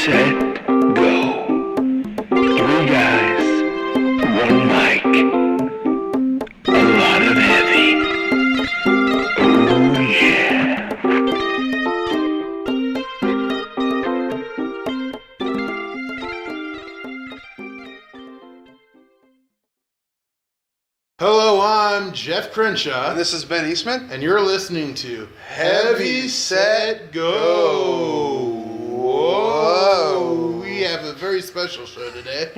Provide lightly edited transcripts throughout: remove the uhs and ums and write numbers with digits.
set, go. Three guys, one mic, a lot of heavy. Oh yeah. Hello, I'm Jeff Crenshaw. And this is Ben Eastman. And you're listening to Heavy Set Go. Whoa. We have a very special show today.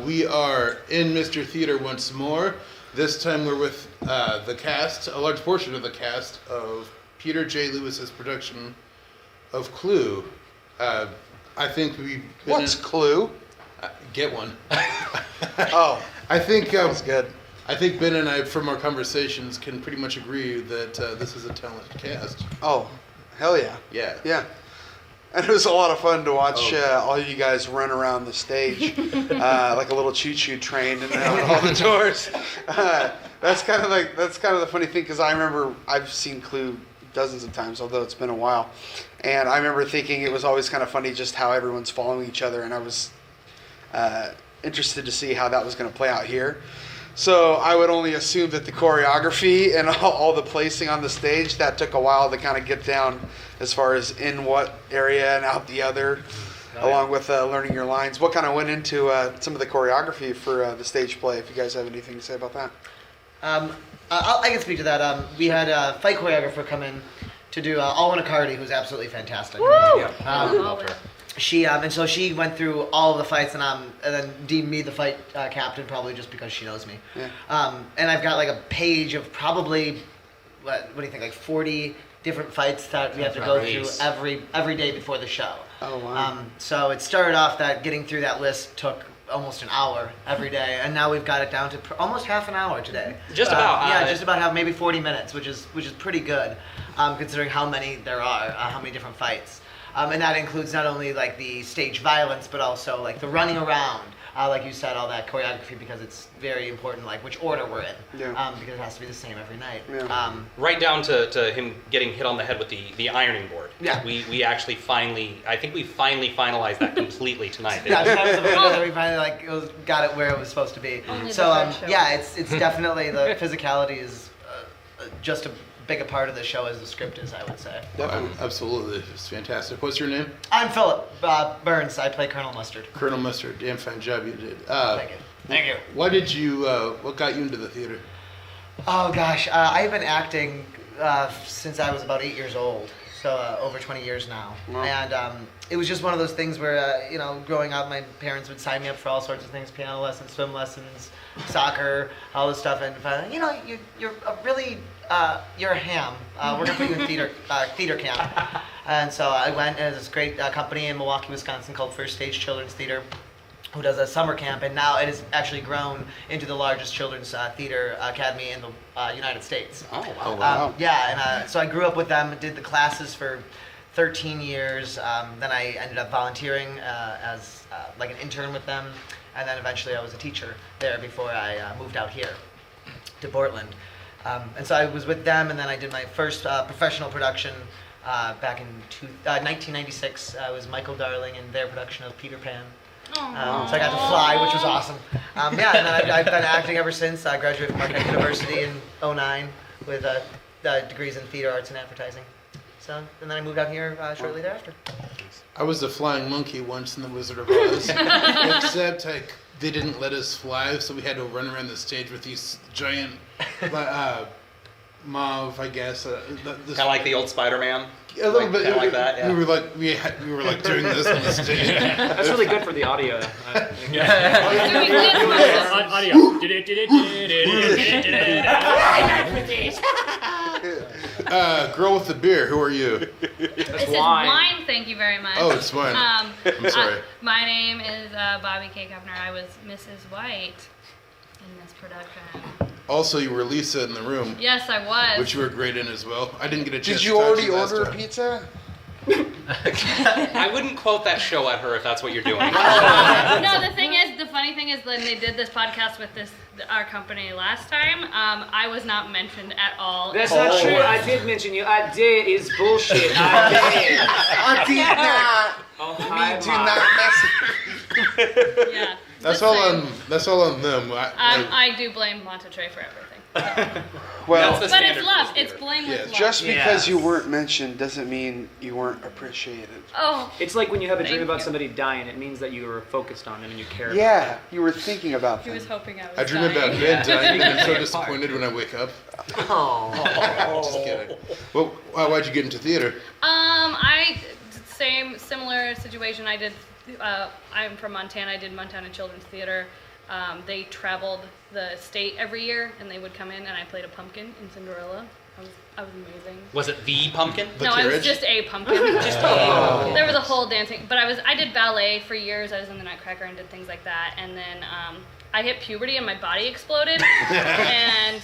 We are in Mr. Theater once more. This time we're with the cast, a large portion of the cast of Peter J. Lewis's production of Clue. I think we've been What's Clue? Get one. Oh, I think that was good. I think Ben and I, from our conversations, can pretty much agree that this is a talented cast. Oh, hell yeah. Yeah. Yeah. And it was a lot of fun to watch all you guys run around the stage like a little choo-choo train and out all the doors. That's kind of the funny thing, because I remember I've seen Clue dozens of times, although it's been a while. And I remember thinking it was always kind of funny just how everyone's following each other, and I was interested to see how that was going to play out here. So I would only assume that the choreography and all the placing on the stage, that took a while to kind of get down as far as in what area and out the other, along with learning your lines. What kind of went into some of the choreography for the stage play, if you guys have anything to say about that? I can speak to that. We had a fight choreographer come in to do Alwyn Accardi, who's absolutely fantastic. Woo! And so she went through all of the fights, and then deemed me the fight captain, probably just because she knows me. Yeah. And I've got like a page of probably, what do you think, like 40 different fights that we have to go through every day before the show. Oh, wow. So it started off that getting through that list took almost an hour every day, and now we've got it down to almost half an hour today. Just about. Just about half, maybe 40 minutes, which is pretty good, considering how many there are, how many different fights. And that includes not only like the stage violence, but also like the running around, like you said, all that choreography, because it's very important, like which order we're in, because it has to be the same every night. Yeah. Right down to him getting hit on the head with the ironing board. Yeah. We actually finalized that completely tonight. Yeah, that was the video that we finally got it where it was supposed to be. It's definitely the physicality is just a big a part of the show as the script is, I would say. Absolutely. It's fantastic. What's your name? I'm Philip Burns. I play Colonel Mustard. Colonel Mustard. Damn fine job you did. Thank you. Thank you. Why did you, what got you into the theater? Oh gosh, I've been acting since I was about 8 years old. So over 20 years now. Wow. And it was just one of those things where, growing up, my parents would sign me up for all sorts of things, piano lessons, swim lessons, soccer, all this stuff. And, you're a ham. We're going to put you in theater camp. And so I went, and there's this great company in Milwaukee, Wisconsin called First Stage Children's Theater, who does a summer camp, and now it has actually grown into the largest children's theater academy in the United States. Oh, wow. So I grew up with them, did the classes for 13 years. Then I ended up volunteering as like an intern with them, and then eventually I was a teacher there before I moved out here to Portland. And so I was with them, and then I did my first professional production back in 1996. I was Michael Darling in their production of Peter Pan. So I got to fly, which was awesome. And then I've been acting ever since. I graduated from Marquette University in 2009 with degrees in theater arts and advertising. So, and then I moved out here shortly thereafter. I was a flying monkey once in The Wizard of Oz, except they didn't let us fly, so we had to run around the stage with these giant mauve, I guess. Kind of like the old Spider-Man. A little bit. Kind of like that. Yeah. We were like doing this on the stage. That's really good for the audio. Girl with the beer, who are you? It's wine, thank you very much. Oh, it's wine. I'm sorry. My name is Bobby K. Kepner. I was Mrs. White in this production. Also, you were Lisa in The Room. Yes, I was. Which you were great in as well. I didn't get a chance Did to you talk to already last order a time. pizza? I wouldn't quote that show at her if that's what you're doing. No, the funny thing is when they did this podcast with our company last time, I was not mentioned at all. That's not true. I did mention you. I did. It's bullshit. I did. I did not. Oh, I do not mess. Yeah. That's the all same. on. That's all on them. I do blame Montetre for everything. Well, That's the But standard it's for love. theater. It's blame Yeah, with love. just because Yes. you weren't mentioned doesn't mean you weren't appreciated. Oh. It's like when you have a dream Thank about you. somebody dying, it means that you were focused on them and you care about Yeah, you were thinking about He them. was hoping I was I dream dying. about Ben dying, and I'm so disappointed when I wake up. Oh. Just kidding. Well, why'd you get into theater? Similar situation. I did. I'm from Montana. I did Montana Children's Theater. They traveled the state every year, and they would come in, and I played a pumpkin in Cinderella. I was amazing. Was it the pumpkin? The No, I was carriage? just a pumpkin. There was a whole dancing, but I did ballet for years. I was in the Nutcracker and did things like that, and then I hit puberty and my body exploded, and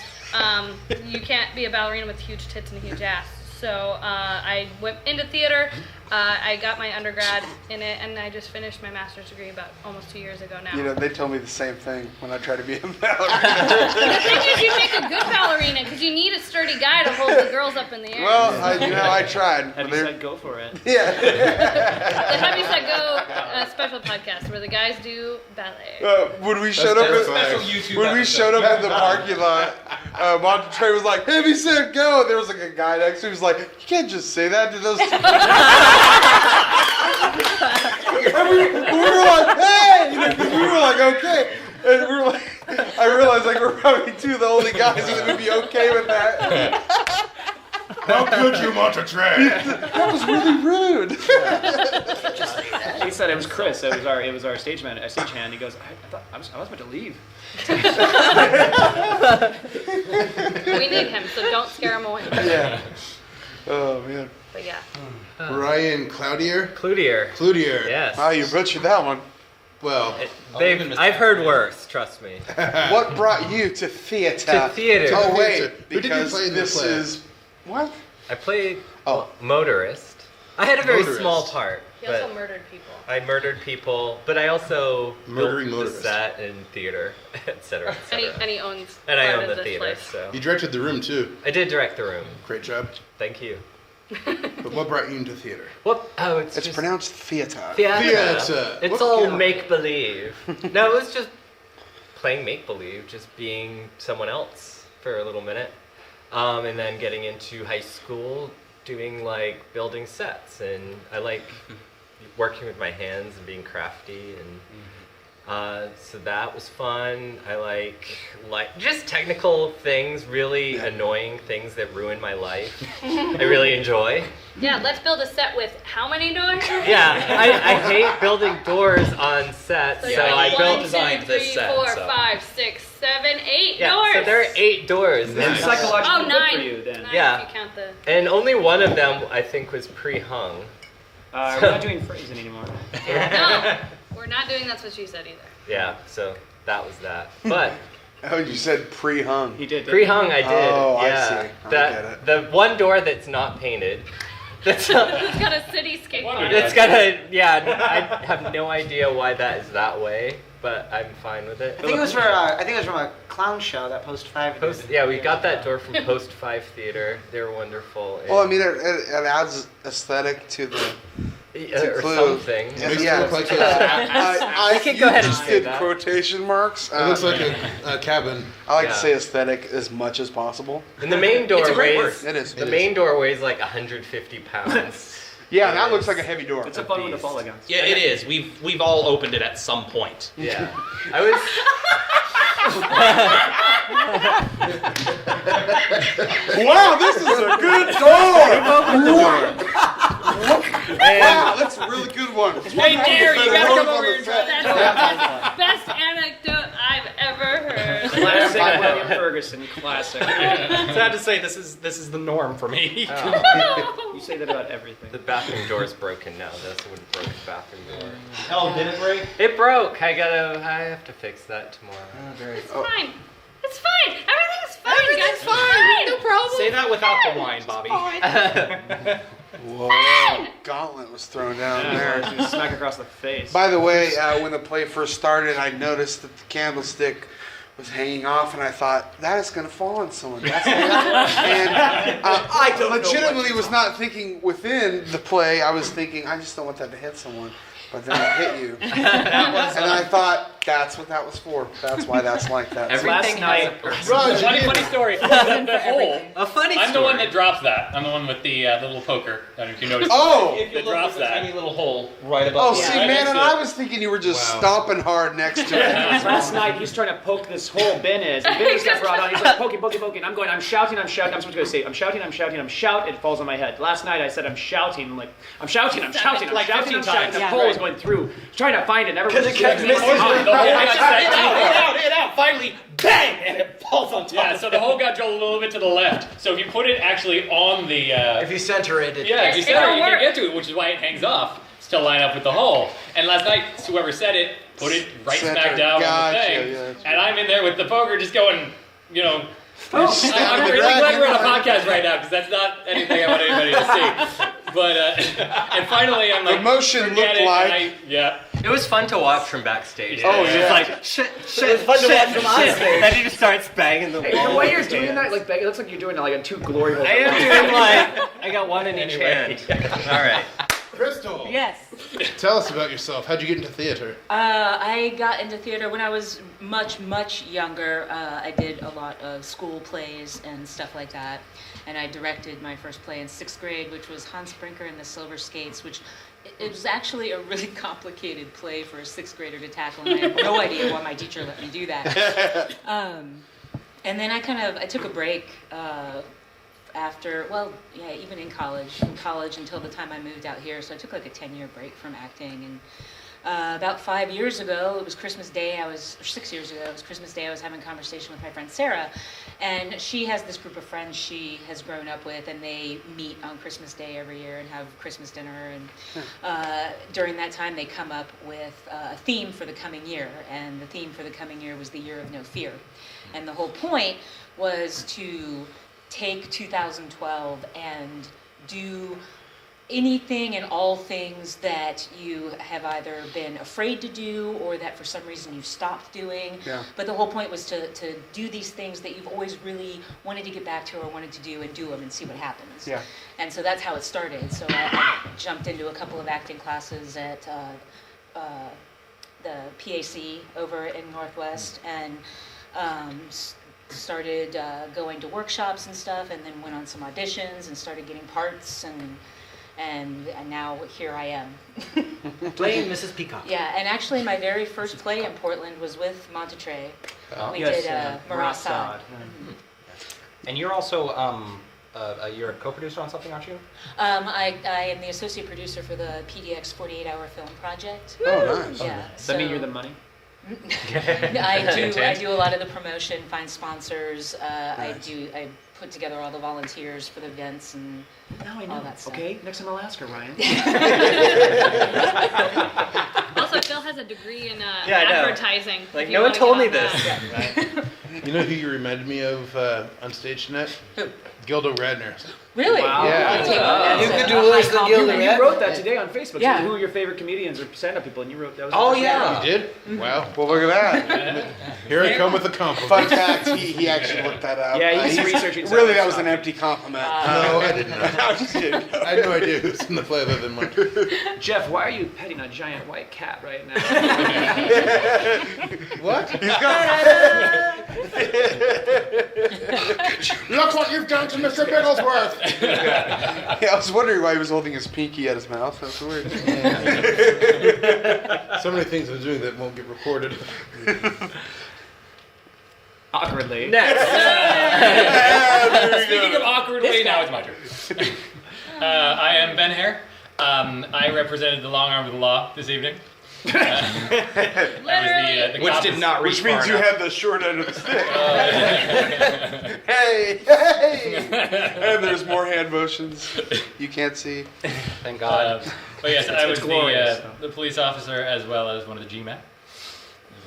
you can't be a ballerina with huge tits and a huge ass. So I went into theater. I got my undergrad in it, and I just finished my master's degree about almost 2 years ago now. You know, they told me the same thing when I tried to be a ballerina. The thing is, you make a good ballerina because you need a sturdy guy to hold the girls up in the air. Well, I tried. Have you said go for it? Yeah. The Heavy Set Go special podcast where the guys do ballet. When we showed up, terrifying. when we showed up in the parking lot, Montetre was like, "Heavy Set Go." And there was like a guy next to me who was like, "You can't just say that to those." And we were like, "Hey," you know, 'cause we were like, "Okay," and we were like, I realized like we're probably two of the only guys that would be okay with that. How could you, Montetre? That was really rude. He said it was Chris. It was our stagehand. He goes, I thought I was about to leave. We need him, so don't scare him away. Yeah. Oh man. But yeah. Ryan Cloutier? Cloutier. Cloutier. Yes. Oh, you butchered that one. Well, I've heard worse, trust me. What brought you to theater? To theater. Oh Who wait, did you because play in the this play? is what? I played Oh. motorist. I had a very Motorist. small part, He also but murdered people. I murdered people, but I also Murdering built the motorists. set and theater, etc., And he, etc. and he owns And I part own of the this theater, place. so you directed The Room too. I did direct the room. Great job. Thank you. But what brought you into theater? What? Oh, it's It's just pronounced theater. theater. Theater. It's What- all yeah. make believe. No, it was just playing make believe, just being someone else for a little minute, and then getting into high school, doing like building sets, and I like working with my hands and being crafty, and so that was fun. I like just technical things, really annoying things that ruin my life. I really enjoy. Yeah, let's build a set with how many doors? Yeah, I hate building doors on sets, So so I like built. 1, 2, designed this 3, set, 4, so. 5, 6, 7, 8 Yeah, doors. so there are 8 doors. It's And- psychologically Oh, good 9. for you then. 9 Yeah. if you count the. And only one of them, I think, was pre-hung. We're not doing phrasing anymore. No, we're not doing That's What She Said either. Yeah, so that was that. But Oh, you said pre-hung. He did. pre-hung, I did. Oh, I yeah. see. I get it. The one door that's not painted. That's It's got a cityscape on it. it's got a I have no idea why that is that way, but I'm fine with it. I think it was from a clown show that Post 5 did. Yeah, we got that door from Post 5 Theater. They were wonderful. Well, I mean, it adds aesthetic to the. or clue. something. It makes Yeah. it look like I can go ahead and just say did that. quotation marks. it looks like a cabin. I like Yeah. to say aesthetic as much as possible. And the main door It's a great weighs. It is. The main door weighs like 150 pounds. Yeah, that looks like a heavy door. It's a fun one to fall against. Yeah, it is. We've all opened it at some point. Yeah, I was. Wow, this is a good door. Wow, that's a really good one. Hey, Jerry, you gotta come over here and try that. that. That's the best anecdote I've ever heard. Classic William Ferguson. Classic. Sad to say, this is the norm for me. You say that about everything. The bathroom door is broken now. That's what broke the bathroom door. Oh, did it break? It broke. I have to fix that tomorrow. It's fine. It's fine. Everything's fine, guys. It's fine. No problem. Say that without the wine, Bobby. Whoa, gauntlet was thrown down there. You smack across the face. By the way, when the play first started, I noticed that the candlestick was hanging off, and I thought, that is going to fall on someone. That's and I legitimately was not thinking within the play. I was thinking, I just don't want that to hit someone. But then it hit you. And then I thought, that's what that was for. That's why that's like that. Last night, Funny story. The hole. A funny I'm story. the one that drops that. I'm the one with the little poker. I don't know if you noticed. Oh! That drops that. Tiny little hole right above. Oh, the see, right man, next and to I it. was thinking you were just Wow. stomping hard next to it. last night he's trying to poke this hole Ben is. And Ben just got brought on. He's like, poking. I'm going, I'm shouting. I'm supposed to go say, I'm shouting. It falls on my head. Last night I said, I'm shouting. Like, I'm shouting. Like 15 times. The Yeah. pole is going through. Trying to find it. Everyone's Because it kept missing. missing. The hole got set Hit out. Finally, bang, and it falls on top. Yeah, so the hole got drilled a little bit to the left. So if you put it actually on the If you center it, if you It center it, you won't can get to it, which is why it hangs off to line up with the hole. And last night, whoever said it put it right Center. smack down on the Gotcha, thing, yeah, that's and I'm in there with the poker, just going, you know. stabbing I'm the really glad dragon. we're on a podcast right now because that's not anything I want anybody to see. But and finally, I'm like, The motion forget looked it, like- and It was fun to watch from backstage. Yeah. Oh, It's yeah. like shit. It was fun to watch from onstage. Then he just starts banging the Hey, wall. the way you're with his doing that, hands. like, it looks like you're doing like a two glory holes. I am doing like I got one in each Anyway. hand. All right. Crystal, Yes. tell us about yourself. How'd you get into theater? I got into theater when I was much younger. I did a lot of school plays and stuff like that. And I directed my first play in 6th grade, which was Hans Brinker and the Silver Skates, which it was actually a really complicated play for a 6th grader to tackle, and I had no idea why my teacher let me do that. And then I took a break after, even in college, until the time I moved out here. So I took like a 10-year break from acting. And about 5 years ago, it was Christmas Day, or 6 years ago, it was Christmas Day, I was having a conversation with my friend Sarah. And she has this group of friends she has grown up with, and they meet on Christmas Day every year and have Christmas dinner. And during that time, they come up with a theme for the coming year. And the theme for the coming year was the Year of No Fear. And the whole point was to take 2012 and do anything and all things that you have either been afraid to do or that for some reason you've stopped doing. Yeah. But the whole point was to do these things that you've always really wanted to get back to or wanted to do and do them and see what happens. Yeah. And so that's how it started. So I jumped into a couple of acting classes at the PAC over in Northwest and started going to workshops and stuff, and then went on some auditions and started getting parts, and now here I am. Playing Mrs. Peacock. Yeah, and actually my very first play in Portland was with Montetre. We Yes, did Marasad. And you're also you're a co-producer on something, aren't you? I am the associate producer for the PDX 48-hour film project. Oh, nice. Yeah. Does that mean you're the money? I do a lot of the promotion, find sponsors. I put together all the volunteers for the events and Now I all know. that stuff. Okay, next time I'll ask her, Ryan. Also, Phil has a degree in Yeah, I know. advertising. Like if you no one wanna told get me on this. that. You know who you reminded me of on stage tonight? Who? Gilda Radner. Really? Wow. Yeah. I take that You as could a do high worse than compliment. Gilda You wrote that today on Facebook. Yeah. Who are your favorite comedians or stand-up people? And you wrote that was. Oh, yeah. You did? Wow. Well, look at that. Here I come with a compliment. Fun fact, he actually looked that up. Yeah, he's He's- researching Really, stuff. that was an empty compliment. No, I didn't know. I'm just kidding. I had no idea who's in the play other than mine. Jeff, why are you petting a giant white cat right now? What? He's got Look what you've done to Mr. Bigglesworth! Yeah, I was wondering why he was holding his pinky at his mouth. That's weird. So many things I'm doing that won't get recorded. Awkwardly. Next. Speaking of awkwardly, now it's my turn. I am Ben Hare. I represented the long arm of the law this evening. That was the Which cop- did not reach Which means far you enough. had the short end of the stick. Hey! And there's more hand motions you can't see. Thank God. But yes, I was it's glorious, the police officer as well as one of the G-men. It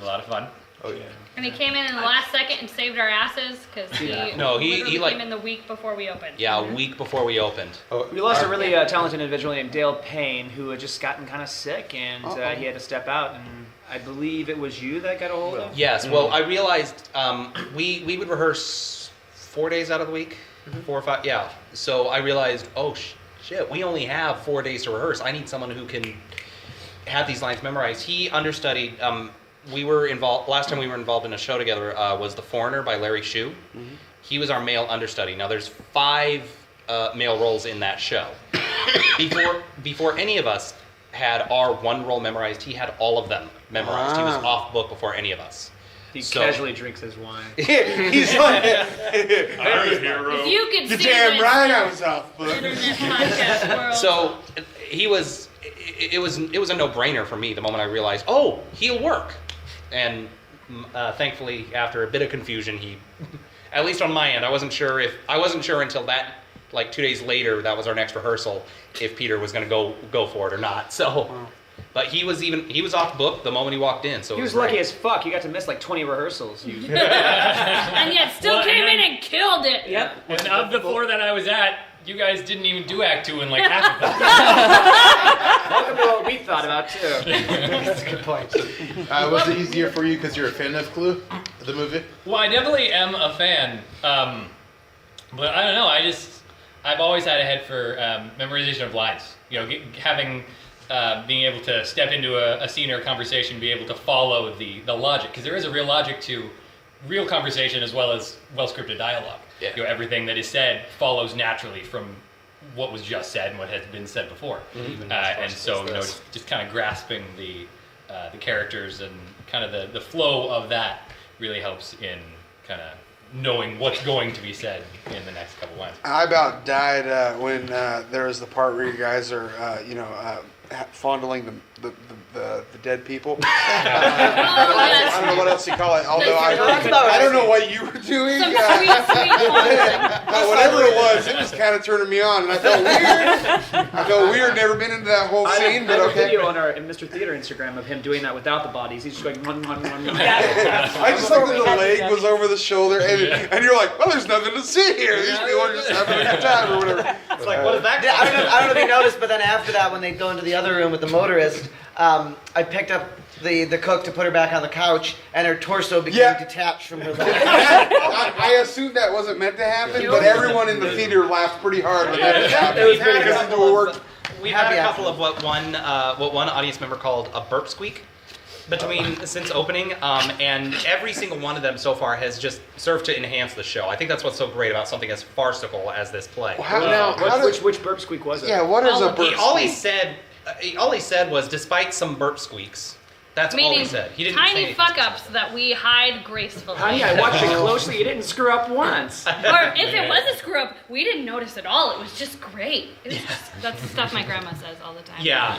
was a lot of fun. Oh, yeah. And he came in the last second and saved our asses because he No, he literally like- came in the week before we opened. Yeah, a week before we opened. We lost a really talented individual named Dale Payne who had just gotten kind of sick and he had to step out. And I believe it was you that got a hold of. Yes. Well, I realized we would rehearse 4 days out of the week, 4 or 5. Yeah. So I realized, oh shit, we only have 4 days to rehearse. I need someone who can have these lines memorized. He understudied. We were involved last time we were involved in a show together. Was The Foreigner by Larry Shue. He was our male understudy. Now there's 5 male roles in that show. Before any of us had our one role memorized, he had all of them memorized. He was off book before any of us. He casually drinks his wine. He's like, If you could You're see damn this right I was off book. internet podcast world. So he was. It was a no-brainer for me the moment I realized, oh, he'll work. And thankfully, after a bit of confusion, he, at least on my end, I wasn't sure until that, like 2 days later, that was our next rehearsal, if Peter was going to go for it or not. So, but he was off book the moment he walked in. So He was great. lucky as fuck. You got to miss like 20 rehearsals. And yet still came in and killed it. Yep. And of the 4 that I was at, you guys didn't even do Act 2 in like half of them. Welcome to what we thought about too. That's a good point. Was it easier for you because you're a fan of Clue, the movie? Well, I definitely am a fan, but I don't know. I've always had a head for memorization of lines. You know, being able to step into a scene or a conversation, be able to follow the logic, because there is a real logic to real conversation as well as well-scripted dialogue. Yeah. You know, everything that is said follows naturally from what was just said and what has been said before. And so, you know, just kind of grasping the characters and kind of the flow of that really helps in kind of knowing what's going to be said in the next couple lines. I about died when there was the part where you guys are, fondling the dead people. I don't know what else you call it. Although I don't know what you were doing. Some sweet But whatever it was kind of turning me on, and I felt weird. I felt weird. Never been into that whole scene, but I have a okay. video on our Mr. Theater Instagram of him doing that without the bodies. He's just going run. I just thought that the leg was over the shoulder, and you're like, well, there's nothing to see here. These people are just having a good time or whatever. It's like, what is that? Yeah, I don't know if you noticed, but then after that, when they go into the other room with the motorist, I picked up the cook to put her back on the couch, and her torso became detached from her leg. I assumed that wasn't meant to happen, but everyone in the theater laughed pretty hard when that happened. It was pretty because it worked. We had a couple of what one audience member called a burp squeak since opening, and every single one of them so far has just served to enhance the show. I think that's what's so great about something as farcical as this play. Which burp squeak was it? Yeah, what is a burp squeak? All he said was, despite some burp squeaks, that's all he said. He didn't say tiny anything fuck-ups that we hide gracefully. Honey, I watched it closely. You didn't screw up once. Or if it was a screw-up, we didn't notice at all. It was just great. That's the stuff my grandma says all the time. Yeah.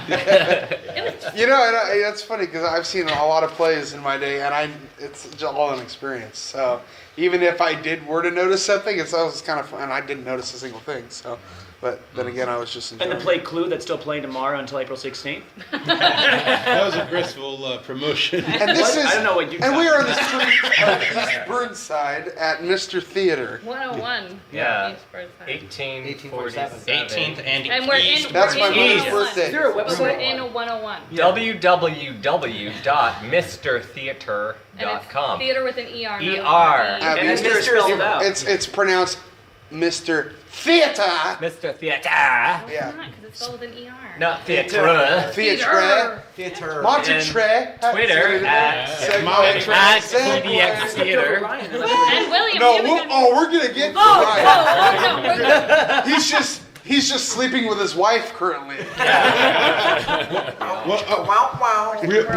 That's funny because I've seen a lot of plays in my day, and it's just all an experience. So even if I were to notice something, it's always kind of fun, and I didn't notice a single thing. So. But then again, I was just enjoying And the play Clue that's still playing tomorrow until April 16th. That was a graceful promotion. And this is, I don't know what you and we are on the street of East Burnside at Mr. Theater. 101. Yeah. East Burnside. 1847. 18th and And we're East. in. That's we're my in mother's 101. birthday. Is there a website? We're in a 101. www.mrtheater.com. And it's theater with an ER. ER. not an And Mr. spelled it out. It's pronounced Mr. Theater. Mr. Theater. Yeah. Because it's spelled with an ER. Not theater. Theatre. Theater. Montre. Twitter at PDX Theater. And William. No, you haven't we're gonna get to Oh, Ryan. no, we're good. He's just sleeping with his wife currently.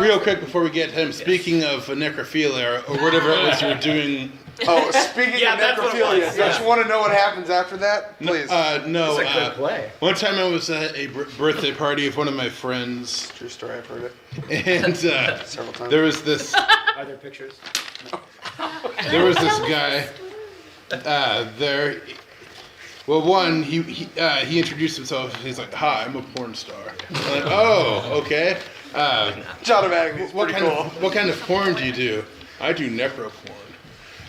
Real quick before we get to him, speaking of necrophilia or whatever it was you were doing. Oh, speaking of that's what it necrophilia, was. don't you want to know what happens after that? Please. No. It's a good play. One time I was at a birthday party of one of my friends, True story, I've heard it and several times. there was this Are there pictures? guy there. Well, one, he introduced himself. He's like, "Hi, I'm a porn star." I'm like, "Oh, okay. It's automatically What pretty cool. what kind of porn do you do?" "I do necro porn."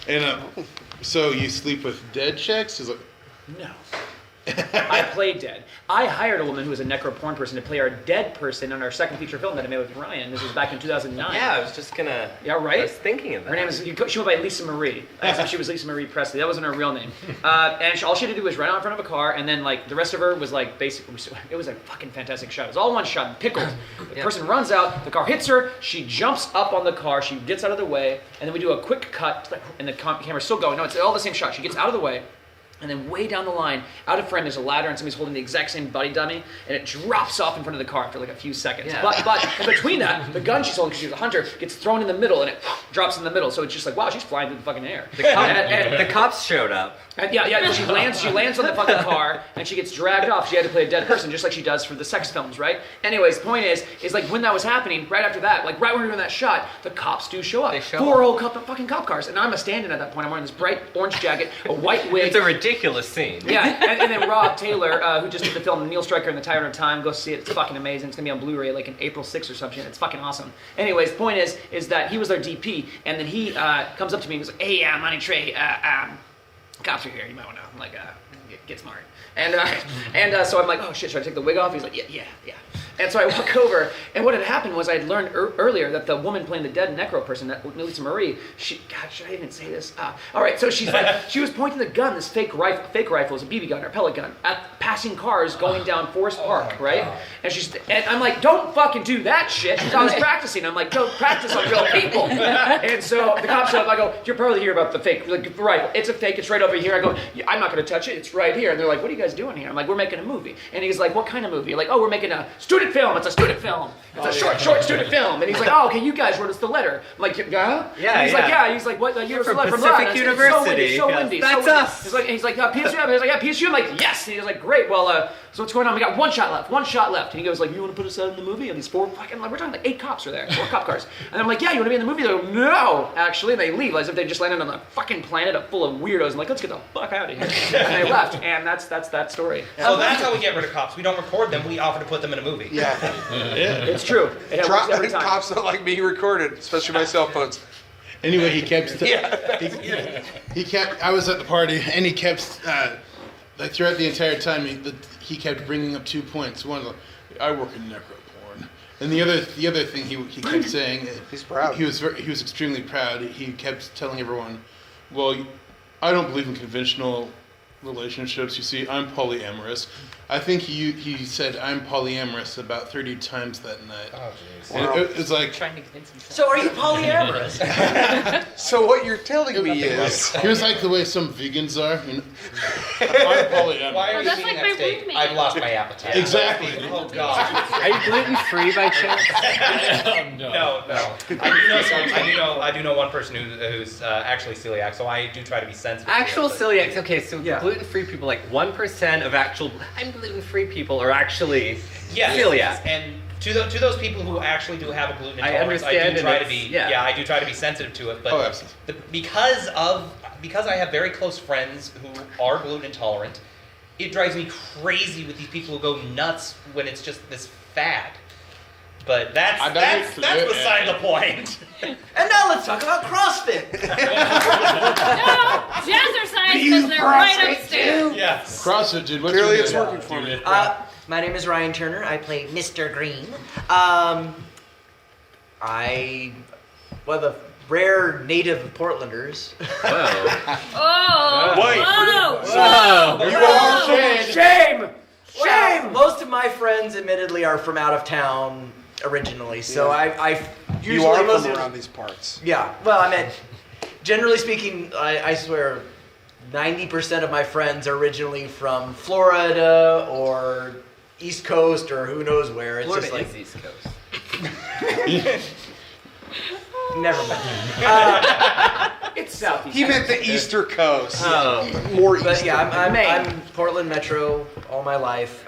And so you sleep with dead chicks? He's like, "No." I played dead. I hired a woman who was a necro porn person to play our dead person on our second feature film that I made with Ryan. This was back in 2009. Yeah, I was just gonna. Yeah, right? I was thinking of that. Her name is, she went by Lisa Marie. So she was Lisa Marie Presley. That wasn't her real name. All she had to do was run out in front of a car, and then like the rest of her was like basically, it was a fucking fantastic shot. It was all one shot, pickled. The person runs out, the car hits her, she jumps up on the car, she gets out of the way, and then we do a quick cut, and the camera's still going. No, it's all the same shot. She gets out of the way. And then way down the line, out of frame, there's a ladder and somebody's holding the exact same buddy dummy, and it drops off in front of the car after like a few seconds. Yeah. But in between that, the gun she's holding, because she's a hunter, gets thrown in the middle, and it drops in the middle. So it's just like, wow, she's flying through the fucking air. The cops showed up. And yeah, she lands on the fucking car, and she gets dragged off. She had to play a dead person, just like she does for the sex films, right? Anyways, the point is like when that was happening, right after that, like right when we were doing that shot, the cops do show up. They show 4 old fucking cop cars, and I'm a stand-in at that point. I'm wearing this bright orange jacket, a white wig. It's a ridiculous scene. Yeah, and then Rob Taylor, who just did the film Neil Stryker and the Tyrant of Time, go see it. It's fucking amazing. It's gonna be on Blu-ray like in April 6th or something. It's fucking awesome. Anyways, the point is that he was their DP, and then he comes up to me and goes, "Hey, my name's Trey. Cops are here. You might want to like get smart." And so I'm like, "Oh shit, should I take the wig off?" He's like, "Yeah." And so I walk over, and what had happened was I had learned earlier that the woman playing the dead necro person, that Lisa Marie, God, should I even say this? All right, so she's like, she was pointing the gun, this fake rifle, is a BB gun or pellet gun, at passing cars going down Forest Park, right? And I'm like, don't fucking do that shit. So I was practicing. I'm like, don't practice on real people. And so the cops show up. I go, you're probably hear about the fake rifle. It's a fake. It's right over here. I go, I'm not going to touch it. It's right here. And they're like, what are you guys doing here? I'm like, we're making a movie. And he's like, what kind of movie? Like, oh, we're making a student film. It's a student film. It's a short student film. And he's like, oh, okay, you guys wrote us the letter. I'm like, yeah? Yeah, and he's like, yeah. He's like, what? You wrote us the letter from Pacific University. It's so windy. That's us. He's like, PSU? He's like, yeah, PSU? I'm like, yes. And he's like, great. Well, so what's going on? We got one shot left. And he goes like, you want to put us out in the movie? And these 4 fucking, like, we're talking like 8 cops are there, 4 cop cars. And I'm like, yeah, you want to be in the movie? They go, no, actually. And they leave as if they just landed on a fucking planet full of weirdos. I'm like, let's get the fuck out of here. And they left. And that's that story. So that's how we get rid of cops. We don't record them. We offer to put them in a movie. Yeah. It's true. It works every time. Cops don't like being recorded, especially my cell phones. Anyway, he kept. He kept. I was at the party, and he kept. Like throughout the entire time, he kept bringing up 2 points. One, like, I work in necro porn, and the other thing he kept saying. He's proud. He was extremely proud. He kept telling everyone, "Well, I don't believe in conventional relationships. You see, I'm polyamorous." I think he said I'm polyamorous about 30 times that night. Oh, jeez. Wow. It was like. Trying to convince himself. So are you polyamorous? So what you're telling me is... He was like the way some vegans are. You know? I'm polyamorous. Why are you that's eating like that my steak? roommate. I've lost my appetite. Exactly. Oh God. Are you gluten free by chance? No. I do know one person who's actually celiac, so I do try to be sensitive. Actual to it, celiacs. Okay, so Yeah. gluten-free people, like 1% of actual I'm gluten-free people are actually Yes. celiac. And to those people who actually do have a gluten I intolerance, I understand, do try and to be it's- yeah. I do try to be sensitive to it. But Oh, absolutely. because I have very close friends who are gluten intolerant, it drives me crazy with these people who go nuts when it's just this fad. But that's beside the point. And now let's talk about CrossFit. No, jazzercise because they're right upstairs. Yes. CrossFit, dude. What's Clearly your it's name? working for me. My name is Ryan Turner. I play Mr. Green. One of the rare native Portlanders. Oh. Whoa. Shame! Well, most of my friends, admittedly, are from out of town originally, so I usually You are most from of- around these parts. Yeah, well, I meant, generally speaking, I swear 90% of my friends are originally from Florida or East Coast or who knows where. It's Florida just like is East Coast. never mind. It's Southeast. He meant the Easter Coast. Oh. More east. But yeah, Maine. I'm Portland Metro all my life.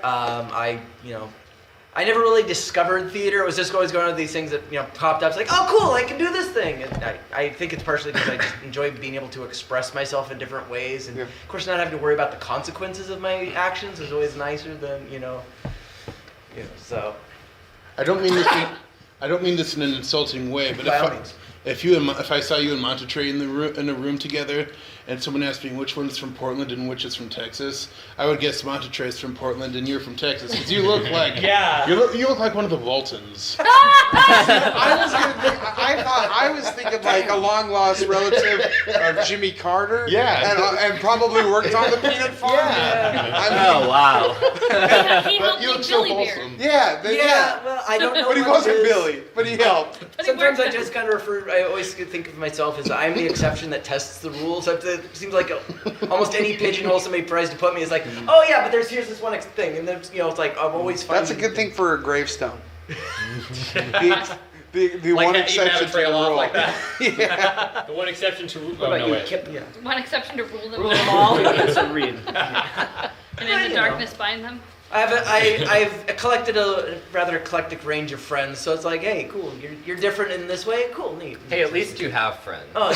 I never really discovered theater. It was just always going to these things that popped up. It's like, oh, cool, I can do this thing. And I think it's partially because I just enjoy being able to express myself in different ways, and of course, not having to worry about the consequences of my actions is always nicer than So I don't mean this in an insulting way, but By all means. If I saw you and Montetre in a room together, and someone asked me which one's from Portland and which is from Texas, I would guess Montetre's from Portland and you're from Texas because you look like you look like one of the Waltons. I was thinking like a long lost relative of Jimmy Carter. Yeah, and probably worked on the peanut farm. Oh wow. He helped you make look so Billy beer. wholesome. Well, I don't know. But he what wasn't it is. Billy. But he helped. Sometimes I just kind of I always think of myself as I'm the exception that tests the rules. It seems like almost any pigeonhole somebody tries to put me is like, oh yeah, but here's this one thing, and then it's like I'm always finding. That's a good thing for a gravestone. the Like one that, exception to the trail off rule. like that. Yeah. The one exception to rule. What about you, Kip? One exception to rule them Rule them all. Yes, read. and in the darkness bind them. I've collected a rather eclectic range of friends, so it's like, hey, cool, you're different in this way, cool, neat. Hey, at least you have friends. Oh,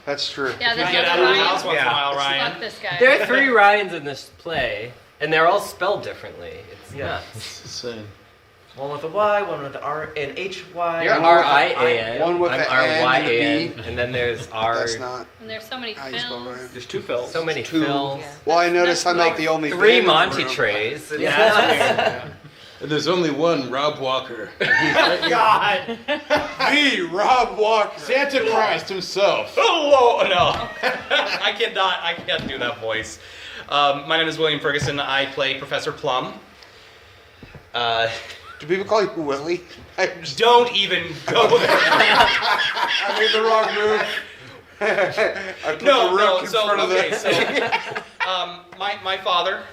That's true. Yeah, there's Get out another of the Ryan. house once in a while, Ryan. Fuck this guy. There are 3 Ryans in this play, and they're all spelled differently. It's nuts. Insane. one with a Y, one with an R and HY. Yeah, R-I-A-N. one with I'm an N R-Y-A-N, and a B. and then there's R. That's not And there's so many how you spell films. Ryan. There's 2 Phils. So many Two. films. Well, I noticed I'm Like not the only 3 fan in the room. Monty-Trays. Yeah. And there's only one Rob Walker. God. The Rob Walker. Santa Christ himself. Oh no! I can't do that voice. My name is William Ferguson. I play Professor Plum. Do people call you Willie? Don't even go there. I made the wrong move. I put the rook in front of my father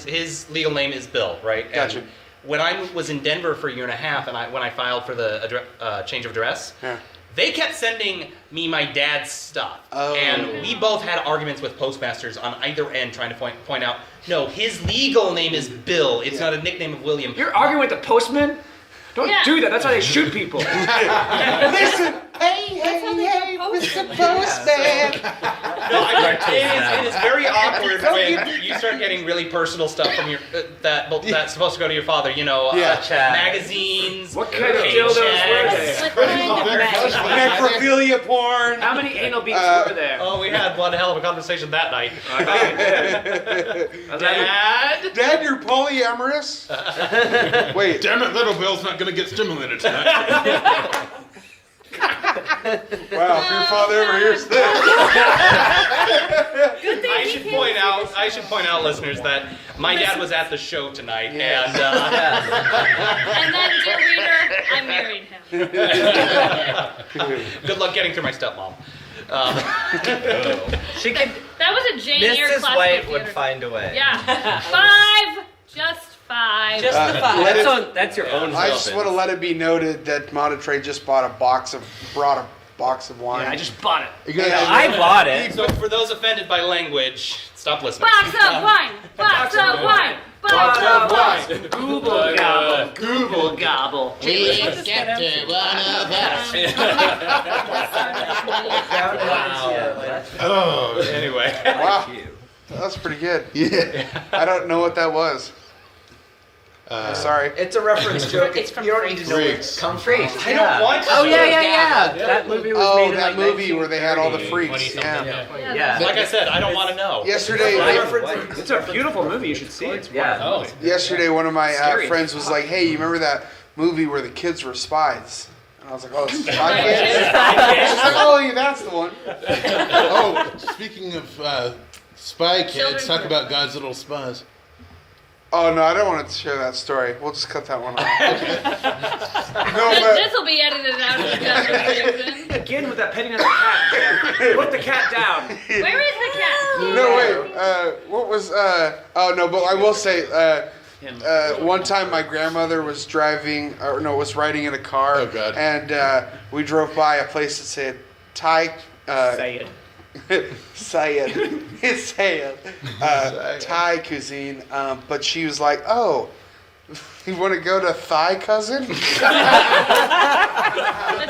his legal name is Bill, right? Gotcha. And when I was in Denver for a year and a half, and when I filed for the change of address, they kept sending me my dad's stuff, and we both had arguments with postmasters on either end, trying to point out, no, his legal name is Bill. It's not a nickname of William. You're arguing with the postman? Don't do that. That's how they shoot people. Listen, hey, Mr. Postman. No, it is very awkward when you start getting really personal stuff from your that's supposed to go to your father. Magazines. What kind of dildos were there? Necrophilia porn. How many anal beats were there? Oh, we had one hell of a conversation that night. Dad, you're polyamorous? Wait. Damn it, little Bill's not gonna get stimulated tonight. Wow, if your father ever hears this. I should point out, listeners, that my dad was at the show tonight, And then, dear reader, I married him. Good luck getting through my stepmom. She could. That was a Jane Eyre Mrs. classical White theater. would find a way. Yeah. 5. Just 5. Just the 5. That's your own. I just want to let it be noted that Montetre just brought a box of wine. Yeah, I just bought it. I bought it. So for those offended by language, stop listening. Box of wine. Box of wine. Box of wine. Google gobble. Google gobble. Let's get to one of us. Oh, anyway. Wow. That's pretty good. Yeah. I don't know what that was. Sorry. It's a reference joke. It's from you don't need to know where it Freaks. comes from. I don't want to. Oh yeah. That movie was made in that like movie where they had all the 20 freaks. something, Yeah. Yeah. Like I said, I don't want to know. Yesterday, It's a beautiful movie. You should see it. It's Yeah. yesterday, one of my Scary. friends was like, "Hey, you remember that movie where the kids were spies?" And I was like, "Oh, Spy Kids." She's like, "Oh, yeah, that's the one." Oh, speaking of spy kids, Children's talk book. about God's Little Spies. Oh no, I don't want to share that story. We'll just cut that one off. No, This will be edited out of the conversation. Again with that petting of the cat. Put the cat down. Where is the cat? no, wait. What was? Oh no, but I will say. One time my grandmother was was riding in a car. Oh, God. And we drove by a place that said Thai. Say it. Sayed. It's Sayed. Thai cuisine. But she was like, "Oh, you want to go to Thai cousin?" It's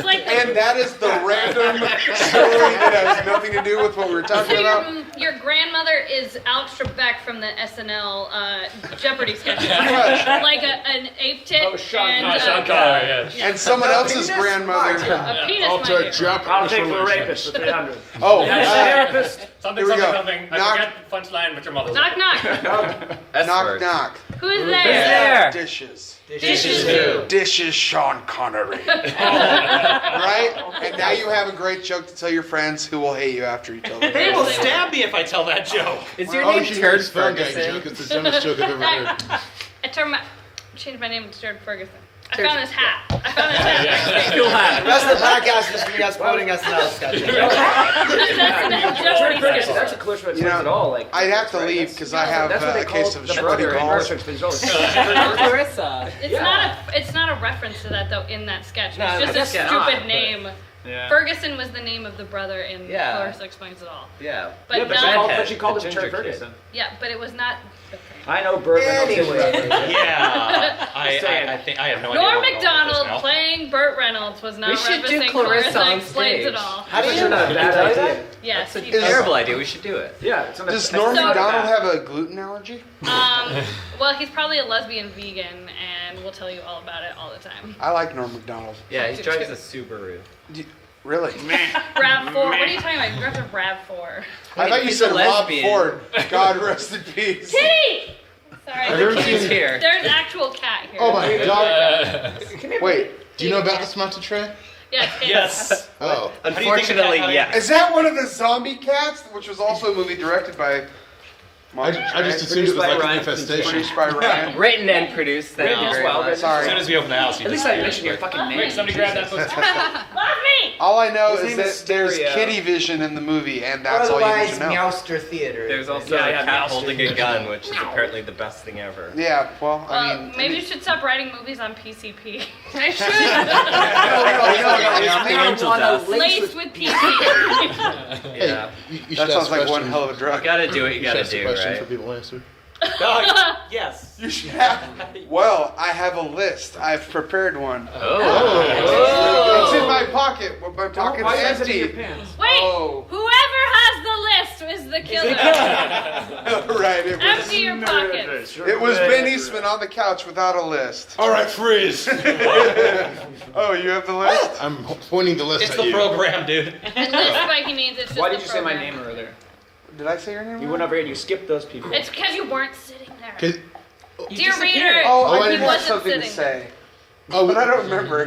like And that is the random story that has nothing to do with what we were talking So about. your grandmother is Alex Trebek from the SNL Jeopardy sketches. Pretty much. Like an ape tit and Sean Connery, yes. And someone else's grandmother. a penis. I'll my take dear. Jeopardy I'll take the solutions. rapist for 300. Oh, Therapist. Something, Here we go. something. I Knock. forget the punchline, but your mother's. Knock knock. knock, knock. Who's Who's there? there? Dishes. Dishes who? Dishes Sean Connery. Right? And now you have a great joke to tell your friends who will hate you after you tell them. They will stab me if I tell that joke. Is your Oh, name you should Turd use phone gang Ferguson? joke. It's the dumbest joke I've ever heard. Changed my name to Jared Ferguson. I found this hat. I found this hat. Cool The hat. rest of the podcast is just me us quoting SNL sketches. That's Jared Jeopardy Ferguson, sketch. that's a close friend You know, at all. Like, I'd have to leave because I have that's what they a call case of the sweaty brother in balls. Star Trek. Clarissa. It's not a reference to that though in that sketch. No, It's just a it's not, stupid but- name. Yeah. Ferguson was the name of the brother in Yeah. Clarissa Explains It All. Yeah. But Yeah, not. but she called The him ginger Turd kid. Ferguson. Yeah, but it was not. I know Burt Reynolds. Anyway. Yeah, I think I have no idea. Norm what we're going with this Macdonald now. playing Burt Reynolds was not We should do referencing Clarissa on Explains stage. It All. How do That's you not a bad idea. Yes. That's a he terrible idea. We should do it. Yeah, it's not Does a- Norm So- Macdonald have a gluten allergy? Well, he's probably a lesbian vegan, and we'll tell you all about it all the time. I like Norm Macdonald. Yeah, he drives a Subaru. Really? Rav4. What are you talking about? You drive a Rav4. I thought you He's said a Rob lesbian. Ford. God rest in peace. Kitty! Sorry. I've never He's seen. here. There's an actual cat here. Oh my god! Wait, Do you know about this Monterey? Yeah, it's Yes. Oh. Unfortunately, yes. is that one of the zombie cats, which was also a movie directed by? I just assumed it was like an Ryan. infestation. Produced by Ryan. Written and produced. Thank Written you as very well, much. written- Sorry. As soon as we open the house, you At least just I mentioned your fucking name. Wait, somebody grab that Jesus. pussy. Love me! All I know His is name that is there's Stereo. kitty vision in the movie, and that's all you Otherwise, need to know. Meowster Theater. There's also Yeah, a yeah, cat Mouse holding Dude. a gun, which is apparently the best thing ever. Yeah, well, I Well, mean, maybe you should stop writing movies on PCP. no, It's marijuana Laced with PCP. Yeah. You should that sounds ask like one questions. hell of a You drug. gotta do what you You should gotta ask a do, question right? for people to answer. Yes. You should have. Well, I have a list. I've prepared one. Oh. It's in my pocket. But my pocket's Why is it in your empty. pants? Wait, Oh. whoever has the list is the killer. Right. It was, Empty your pockets. it was Ben Eastman on the couch without a list. All right, freeze. Oh, you have the list? I'm pointing the list It's at the you. program, dude. And list by he means it's just Why the did you say my program. name earlier? Did I say your name? You went over here and you skipped those people. It's because you weren't sitting there. 'Cause- Dear reader, Oh, I I did did have have wasn't something to sitting say, oh, but I don't remember.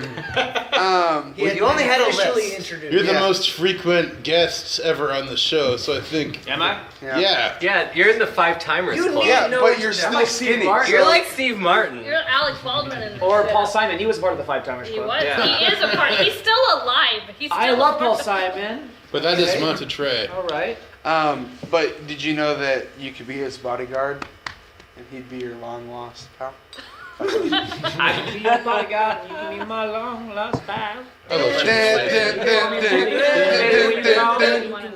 You only had a officially list. you're the Yeah. most frequent guests ever on the show, so I think. Am I? Yeah. Yeah, you're in the Five Timers You Club. need Yeah, No, but you're it's still like Steve skinny. Martin. You're like Steve Martin. You're Alex Baldwin in this Or shit. Paul Simon. He was part of the Five Timers He Club. was. Yeah. He is a part. He's still alive. He's still I love a Paul part- Simon. But that is Monterey. All right. But did you know that you could be his bodyguard, and he'd be your long lost pal? I can be your bodyguard and you can be my long lost pal. Hello, Dun, dun, dun, dun, dun, dun, dun. You can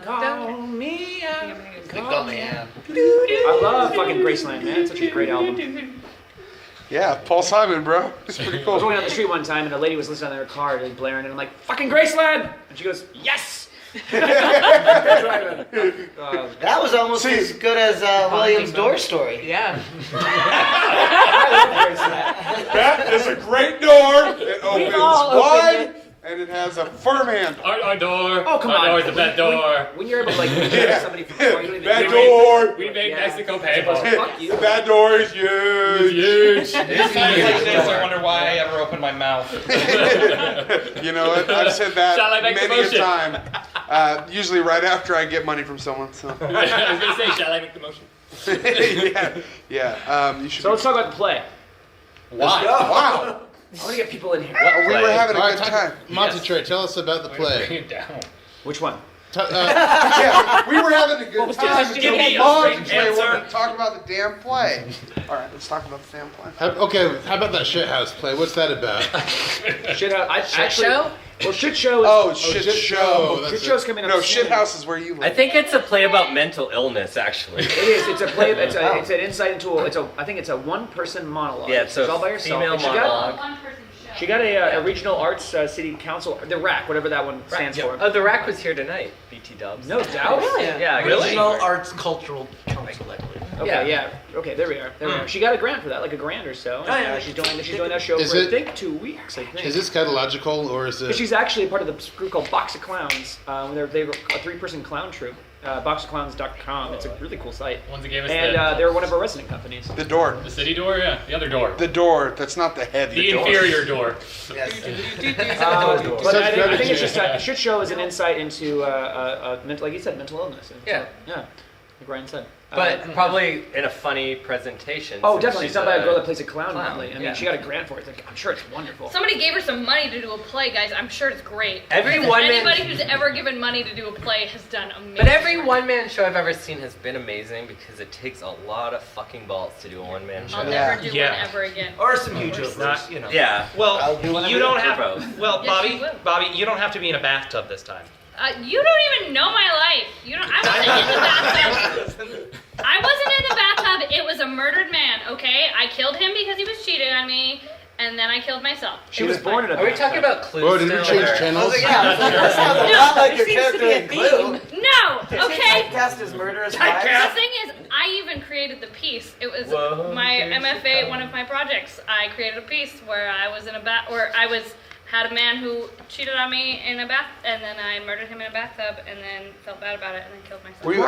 call me out. Click on the app. I love fucking Graceland, man. It's such a great album. Yeah, Paul Simon, bro. It's pretty I was cool. going down the street one time and a lady was listening on their car and blaring, and I'm like, fucking Graceland! And she goes, yes! That was almost See- as good as William's door story. Yeah. That is a great door. It opens all wide, opened and it has a firm handle. Our door. Oh, come our on. door is the best door. When you're able to, like, Yeah. somebody from before, you don't even That know. door. We make Yeah. Mexico pay for it. Fuck you. That door is huge. Huge. It's kind of like this. I wonder why I ever opened my mouth. You know what? I've said that Shall I make the many a motion? time. Usually right after I get money from someone. So. I was gonna say, shall I make the motion? yeah. You should. So let's talk about the play. Why? Wow. I want to get people in here. We were having a All good right, time. Monterey, tell us about the Bring play. it down. Which one? Yeah, we were having a good time. Give me a Monterey straight answer. wanted to talk about the damn play. All right, let's talk about the damn play. Okay, how about that shithouse play? What's that about? Shit out. Actually, show? Well, shit show is. Oh, shit shit show. show. Shit That's show's it. coming up No, soon. shit house is where you I live. think it's a play about mental illness, actually. It is. It's a play. It's an insight into. I think it's a one-person monologue. Yeah, it's a all by yourself. female And she got- monologue. One person show. She got a regional arts city council, the RAC, whatever that one stands for. Oh, the rack was here tonight. BT Dubs. No doubt. Really? Yeah. Regional Arts Cultural Council, I believe. Okay, yeah. Okay, there we are. There we are. She got a grant for that, like a grand or so. Oh, yeah. She's doing that show Is for I it- think 2 weeks. I think. Is this scatological or is it? She's actually a part of the group called Box of Clowns. They were a 3-person clown troupe. Boxofclowns.com. It's a really cool site. Ones that gave us And they're one of our resident companies. The door. the city door, yeah, the other door, The door. That's not the head. the door. inferior door. Yes. But I think it's just a shit show is an insight into mental, like you said, mental illness. And Yeah. yeah, like Ryan said. But probably in a funny presentation. Oh, since definitely. she's It's done by a girl that plays a clown. clown, Really. I mean, yeah. she got a grant for it. Like, I'm sure it's wonderful. Somebody gave her some money to do a play, guys. I'm sure it's great. Every Because one-man- anybody who's ever given money to do a play has done amazing. But every work. one-man show I've ever seen has been amazing because it takes a lot of fucking balls to do a one-man show. I'll Yeah. never do Yeah. one ever again. Or some huge overs, Not- you know. Yeah. Well, I'll do whatever you don't for have. both. Well, Yes, Bobby, you will. Bobby, you don't have to be in a bathtub this time. You don't even know my life. You don't. I wasn't in the bathtub. I wasn't in the bathtub. It was a murdered man. Okay, I killed him because he was cheating on me, and then I killed myself. She was born in a Are we bathtub. talking about clues? Whoa, did we still, change or- channels? Yeah, that sounds a lot like your character in Clue. No. Okay. Typecast as murderous The wives. thing is, I even created the piece. It was Whoa, my here's MFA, the one of my projects. I created a piece where I was in a had a man who cheated on me in a bath, and then I murdered him in a bathtub, and then felt bad about it, and then killed myself. Were you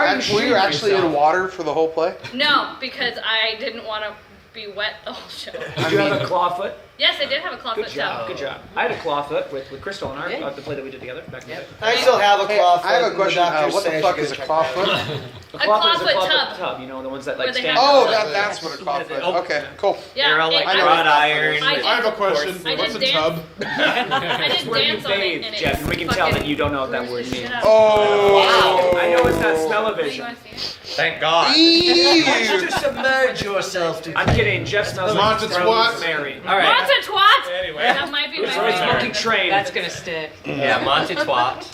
actually in water for the whole play? No, because I didn't want to be wet the whole show. Did you have a claw foot? Yes, I did have a clawfoot Good job. tub. Good job. I had a claw foot with Crystal in our the play that we did together back in the day. I still have a Hey, claw I have a foot, question. and the doctors What the say I fuck should is a go check claw that foot? out. A clawfoot is a clawfoot clawfoot tub. You know, the ones that like Where they stand. have Oh, the- that's what a claw foot. Oh. Okay, cool. Yeah, They're all like I wrought was- iron. I I have a question. I What's a did tub? I did Where you dance on it, bathe, and Jeff, and we can tell that you don't know what that word means. Oh. I know it's not You smell-o-vision. want to see it? Thank God. Ew. To submerge yourself to. I'm kidding. Jeff smells like Monta twat. Mary. All right. Monta twat! Anyway. That might be my Sorry, favorite. smoking train. That's gonna stick. Yeah, Monty Twat.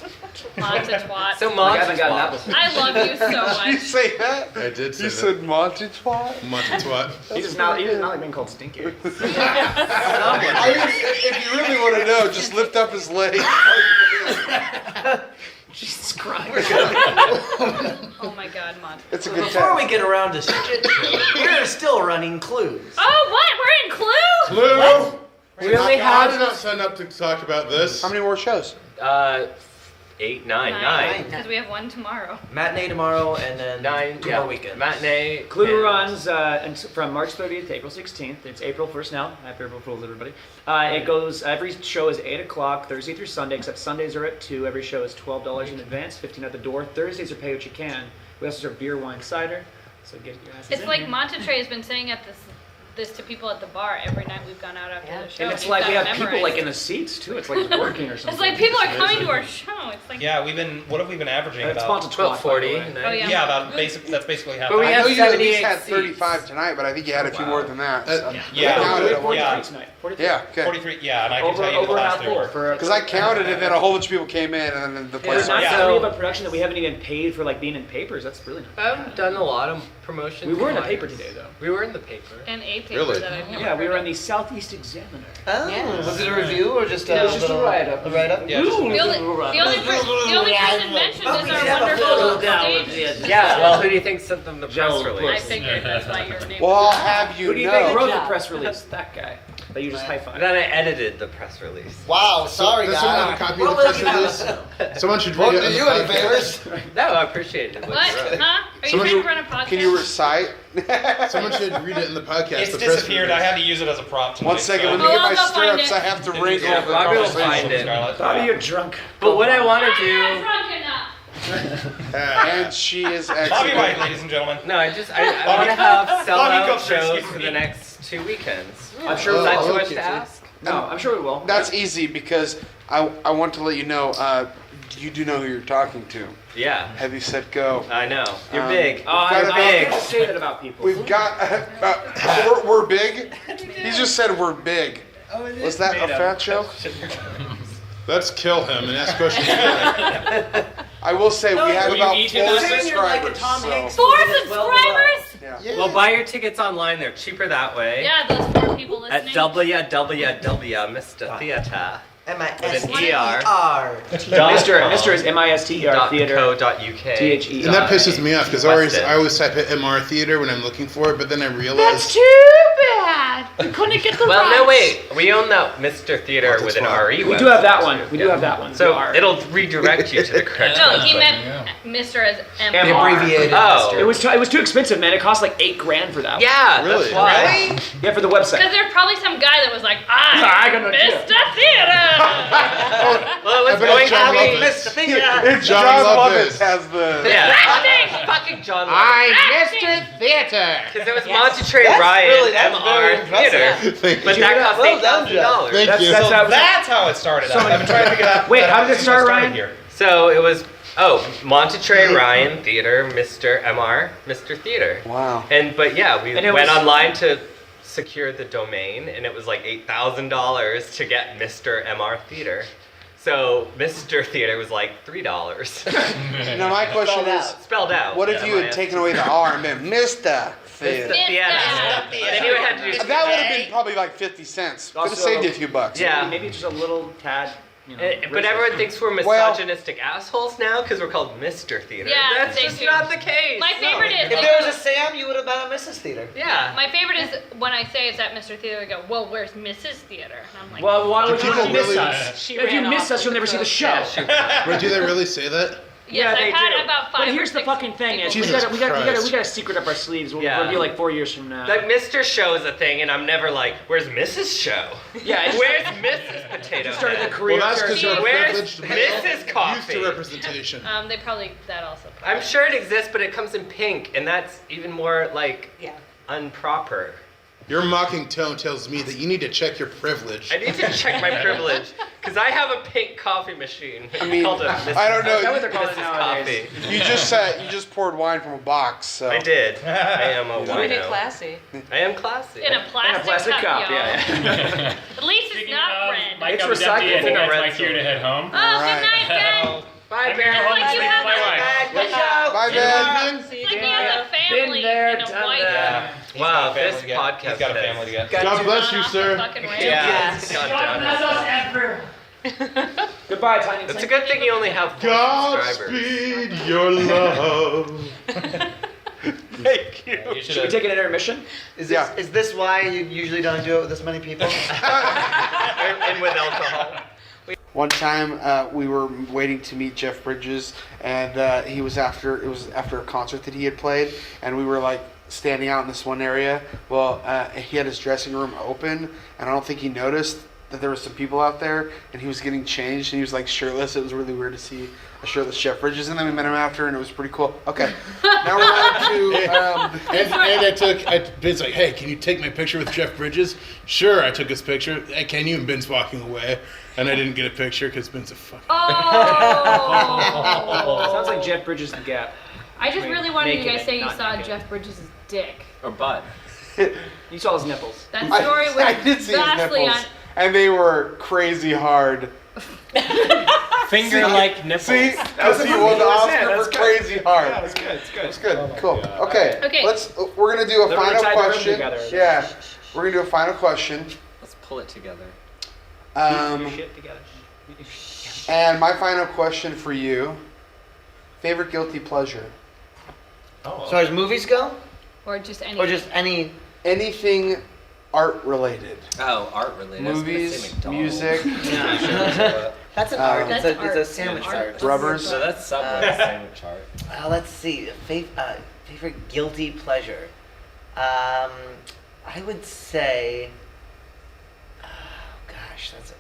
Monta twat. So I Monty haven't gotten that Twat. before. I love you so You much. say that? I did say You that. said Monty twat? Monty twat. He does not like being called stinky. If you really want to know, just lift up his leg. Jesus Christ. Oh my god, Monta. It's a good Before we test. get around to shit show, we're still running clues. Oh, what? We're in Clue? Clue. We only I did have not sign up to talk about this. How many more shows? 8, 9. Because we have one tomorrow. Matinee tomorrow, and then 9, two yeah. more weekends. Matinee. Clue and- runs from March 30th to April 16th. It's April 1st now. Happy April Fools, everybody. It goes, every show is 8 o'clock, Thursday through Sunday, except Sundays are at 2. Every show is $12 in advance, $15 at the door. Thursdays are pay what you can. We also serve beer, wine, cider. So get your asses It's in like here. Montatrey has been saying at this to people at the bar every night we've gone out after the show. And it's He's like got we it have people memorized. like in the seats too. It's like it's working or something. It's like people are coming to our show. It's like Yeah, what have we been averaging It's about? sponsored About 40. by the way. Oh, yeah. Yeah, about basic. That's basically half. But we I have know you at least 78 had seats. 35 tonight, but I think you had a few more than that. Yeah. counted at one Yeah. 43 tonight. 43. Yeah, okay. 43. Yeah, and I can Over, tell you the over last half 3 full were. for Because I counted it, and then a whole bunch of people came in, and then the place. There's not Yeah. three of a production that we haven't even paid for, like being in papers. That's really not. I've done a lot of promotions. We were in the and paper flyers. today, though. We were in the paper. an A paper Really? that I've never Yeah, we heard were of. on the Southeast Examiner. Oh, Yes. was it a review or just a It was just a little- write-up. A write-up? Yeah, just- The only person mentioned is our wonderful stage. Yeah, well, who do you think sent them the press Joe, release? I figured that's why your name. Well, I'll have you Who do you think know. wrote the job. press release? That guy. That you just high-fived. Then I edited the press release. Wow, sorry Does someone have a guys. copy Well, of the press you have release? us. Someone should read Won't it. do on the you any podcast. favors. No, I appreciate it. What? Huh? Are you Someone trying who- to run a podcast? Can you recite? Someone should read it in the podcast. It's the press disappeared. release. I had to use it as a prop tonight. One second, so- let me Oh, get I'll my go find stirrups. it. I have to wrangle Yeah, the Bobby will conversation. find it. Scarlett. Bobby, you're drunk. But what I want to I'm not do. drunk enough. And she is Bobby excellent. White, ladies and gentlemen. No, I want to have sellout Coaster, shows excuse for me. the next 2 weekends. I'm sure Is we'll that too I'll much look to at you. ask? No, I'm sure we will. That's easy because I want to let you know you do know who you're talking to. Yeah, Heavy, set, go. I know. You're Um, big. Oh, We've got I big. get to say that about people. We've got. We're big. He just said we're big. Was that a fat joke? Let's kill him and ask questions. I will say we have Will you about eat 4 him? Saying you're like a subscribers. Tom so- Hanks. 4 movie that's well below. subscribers? Yeah. Yeah. Well, buy your tickets online. They're cheaper that way. Yeah, those 4 people At listening. www.Mr. Theater. M-I-S-T-E-R. Mr. is M-I-S-T-E-R theater. .co.uk. T-H-E. And that pisses me off because Weston. I always type in MR Theater when I'm looking for it, but then I realize That's too bad. We couldn't get the Well, rights. no, wait. We own that Mr. Theater Oh, with that's an fine. RE. We do have that website, one. too. We do have that one. So We are. it'll redirect you to the correct No, he website. meant Mr. as M. MR. Abbreviated. Oh. It was too expensive, man. It cost like $8,000 for that. one. Yeah, Really? that's why. Yeah, for the website. Because there's probably some guy that was like, I got no idea. Mr. Theater. Well, it was bet going it's John to be Lovitz. Mr. Theater. It's John John Lovitz. Lovitz has the. Yeah. Acting. Fucking John I'm Acting. Mr. Theater. Because it was Monterey That's Ryan really- that's MR very Theater. Thank But you. that cost Well done, $8,000. Thank you. That's how- That's how it started out. I've been trying to figure that Wait, that how out did it since I start, started Ryan? Here. So it was, Monterey Ryan Theater, Mr. MR, Mr. Theater. Wow. But yeah, we And it went was- online to secure the domain, and it was like $8,000 to get Mr. MR Theater. So Mr. Theater was like $3. Now my question is, Spelled out. what if you had taken away the R and been Mr. Theater? Mr. Theater. Then you would have to do That would have been probably like 50 cents. Could have Also- saved you a few bucks. Yeah. Maybe just a little tad. You know, But racist. everyone thinks we're Well- misogynistic assholes now because we're called Mr. Theater. Yeah, That's they just do. not the case. My favorite is. If there was a Sam, you would have been a Mrs. Theater. Yeah. My favorite is when I say it's at Mr. Theater, I go, well, where's Mrs. Theater? And I'm like, Well, why would people you miss really- us? She If you ran miss off us, you'll never see the show. But do they really say that? yes, they I've had do. about 5 But or here's the 6 fucking thing: is people- Jesus we got Christ. a secret up our sleeves. We'll Yeah. reveal like 4 years from now. Like Mr. Show is a thing, and I'm never like, "Where's Mrs. Show? Yeah, it's- Where's Mrs. Potato started the Head? career. Well, that's because you're Where's privileged male, Mrs. used Coffee? to representation. They probably, that also. I'm sure it exists, but it comes in pink, and that's even more like improper. Your mocking tone tells me that you need to check your privilege. I need to check my privilege because I have a pink coffee machine. I mean, called a Mrs. I don't know. Is that what they're calling it Mrs. nowadays? Coffee. You just poured wine from a box. So. I did. I am a Pretty wino. classy. I am classy. In a plastic, cup, y'all. yeah. At least it's not red. My It's cup is empty. I recyclable. think it's my Red cue to head home. Oh, good night, Ben. Bye, I'm gonna go home and Like you sleep have with my a- wife. Bye, Ben. It's like he has a family there, in a done white. that. Wow, Family this to get. podcast He's got a says- family to get. God bless you, Off the sir. fucking rails. Yeah. God damn it. Goodbye, Tiny. It's a good thing you only have 4 subscribers. Godspeed your love. Thank you. You Should we take an intermission? Is Yeah. this why you usually don't do it with this many people? and with alcohol. One time we were waiting to meet Jeff Bridges, and it was after a concert that he had played, and we were like standing out in this one area. Well, he had his dressing room open, and I don't think he noticed that there were some people out there, and he was getting changed, and he was like shirtless. It was really weird to see a shirtless Jeff Bridges, and then we met him after, and it was pretty cool. Okay, now we're on to Ben's like, hey, can you take my picture with Jeff Bridges? Sure, I took his picture. Hey, can you? And Ben's walking away, and I didn't get a picture because Ben's a fucking. Oh. Sounds like Jeff Bridges the Gap. I just really wanted you Naked guys to say you and not saw naked. Jeff Bridges' dick. Or butt. You saw his nipples. That story was I did see his vastly nipples, and they were crazy hard. Finger-like nipples. See, that's the one the Oscar That's for good. crazy hard. Yeah, it's good. It's good. It's good. Cool. Okay. Okay. We're gonna do a They're really final tied to rhythm question. together. Yeah. We're gonna do a final question. Let's pull it together. Your shit together. And my final question for you: favorite guilty pleasure? So as movies go, or just any. or just any? Anything art related? Oh, art related. Movies, music, That's an art. That's It's a art. sandwich Art. art. rubbers. So that's Subway sandwich art. Let's see. Favorite guilty pleasure. I would say. Oh gosh, that's.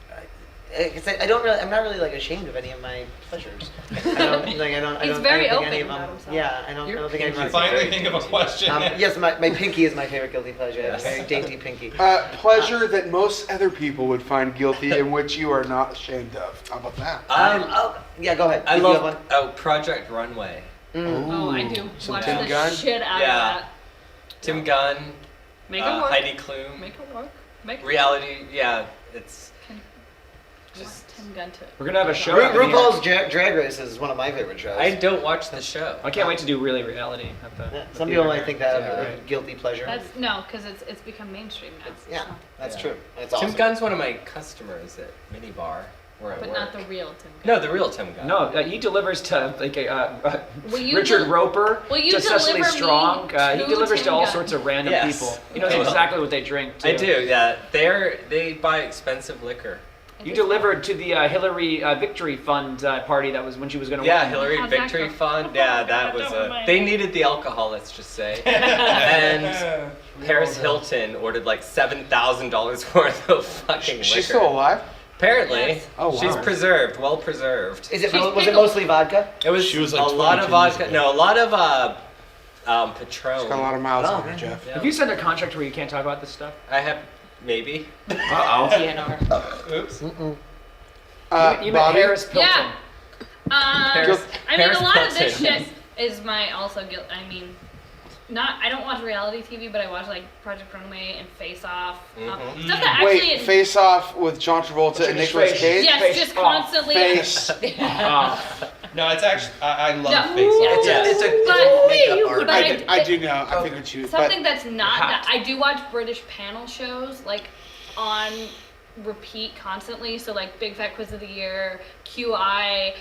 I don't really. I'm not really like ashamed of any of my pleasures. I don't. He's I don't very think open any of about them. himself. Yeah, I don't think any of You them. finally think of a question. Yes, my pinky is my favorite guilty pleasure. Yes. Very dainty pinky. Pleasure that most other people would find guilty and which you are not ashamed of. How about that? Yeah, go ahead. I You have love one? Project Runway. Oh, I do. Some Watch Tim the Gunn? shit out Yeah. of that. Tim Gunn, Make it work. Heidi Klum. Make it work. Make it Reality, yeah, it's Tim Gunn to. We're gonna have a show. RuPaul's Drag Race is one of my favorite shows. I don't watch the show. I can't wait to do really reality at the. Yeah, some people might think that a guilty pleasure. That's no, because it's become mainstream now. Yeah, that's true. That's Tim awesome. Gunn's one of my customers at Minibar where I But work. not the real Tim Gunn. No, the real Tim Gunn. No, he delivers to like Will you Richard del- Roper, will you to Cecily deliver me Strong. He to delivers to Tim all Gunn? sorts of random Yes. people. He knows I will. exactly what they drink. Too. I do, yeah. They buy expensive liquor. You delivered to the Hillary Victory Fund party that was when she was going to Yeah, win. Hillary How's that Victory go? Fund. Yeah, that was They needed the alcohol, let's just say. And Paris Hilton ordered like $7,000 worth of fucking liquor. She's still alive? Apparently. Yes. Oh, wow. She's preserved, well preserved. Is it? She's Was it pickled. mostly vodka? It was She was, like, a lot of 22 years vodka. ago. No, a lot of Patron. She's got a lot of miles on her, man. Jeff. Yeah. Have you signed a contract where you can't talk about this stuff? I have maybe. Uh-oh. DNR. Oops. You met Bobby? Harris Pilton. Yeah. Paris- I mean, Paris a lot of this Hilton. shit is my also guilt. I mean, I don't watch reality TV, but I watch like Project Runway and Face Off. Mhm. Stuff that actually. Wait, Face Off with John Travolta and Nicolas Cage? Yes, Face just Off. constantly. Face. No, it's actually I love No. Face Off. Yeah. It's a But- makeup art. but I do know. I figured you. But Something that's not Hat. that I do watch British panel shows like on repeat constantly. So like Big Fat Quiz of the Year, QI,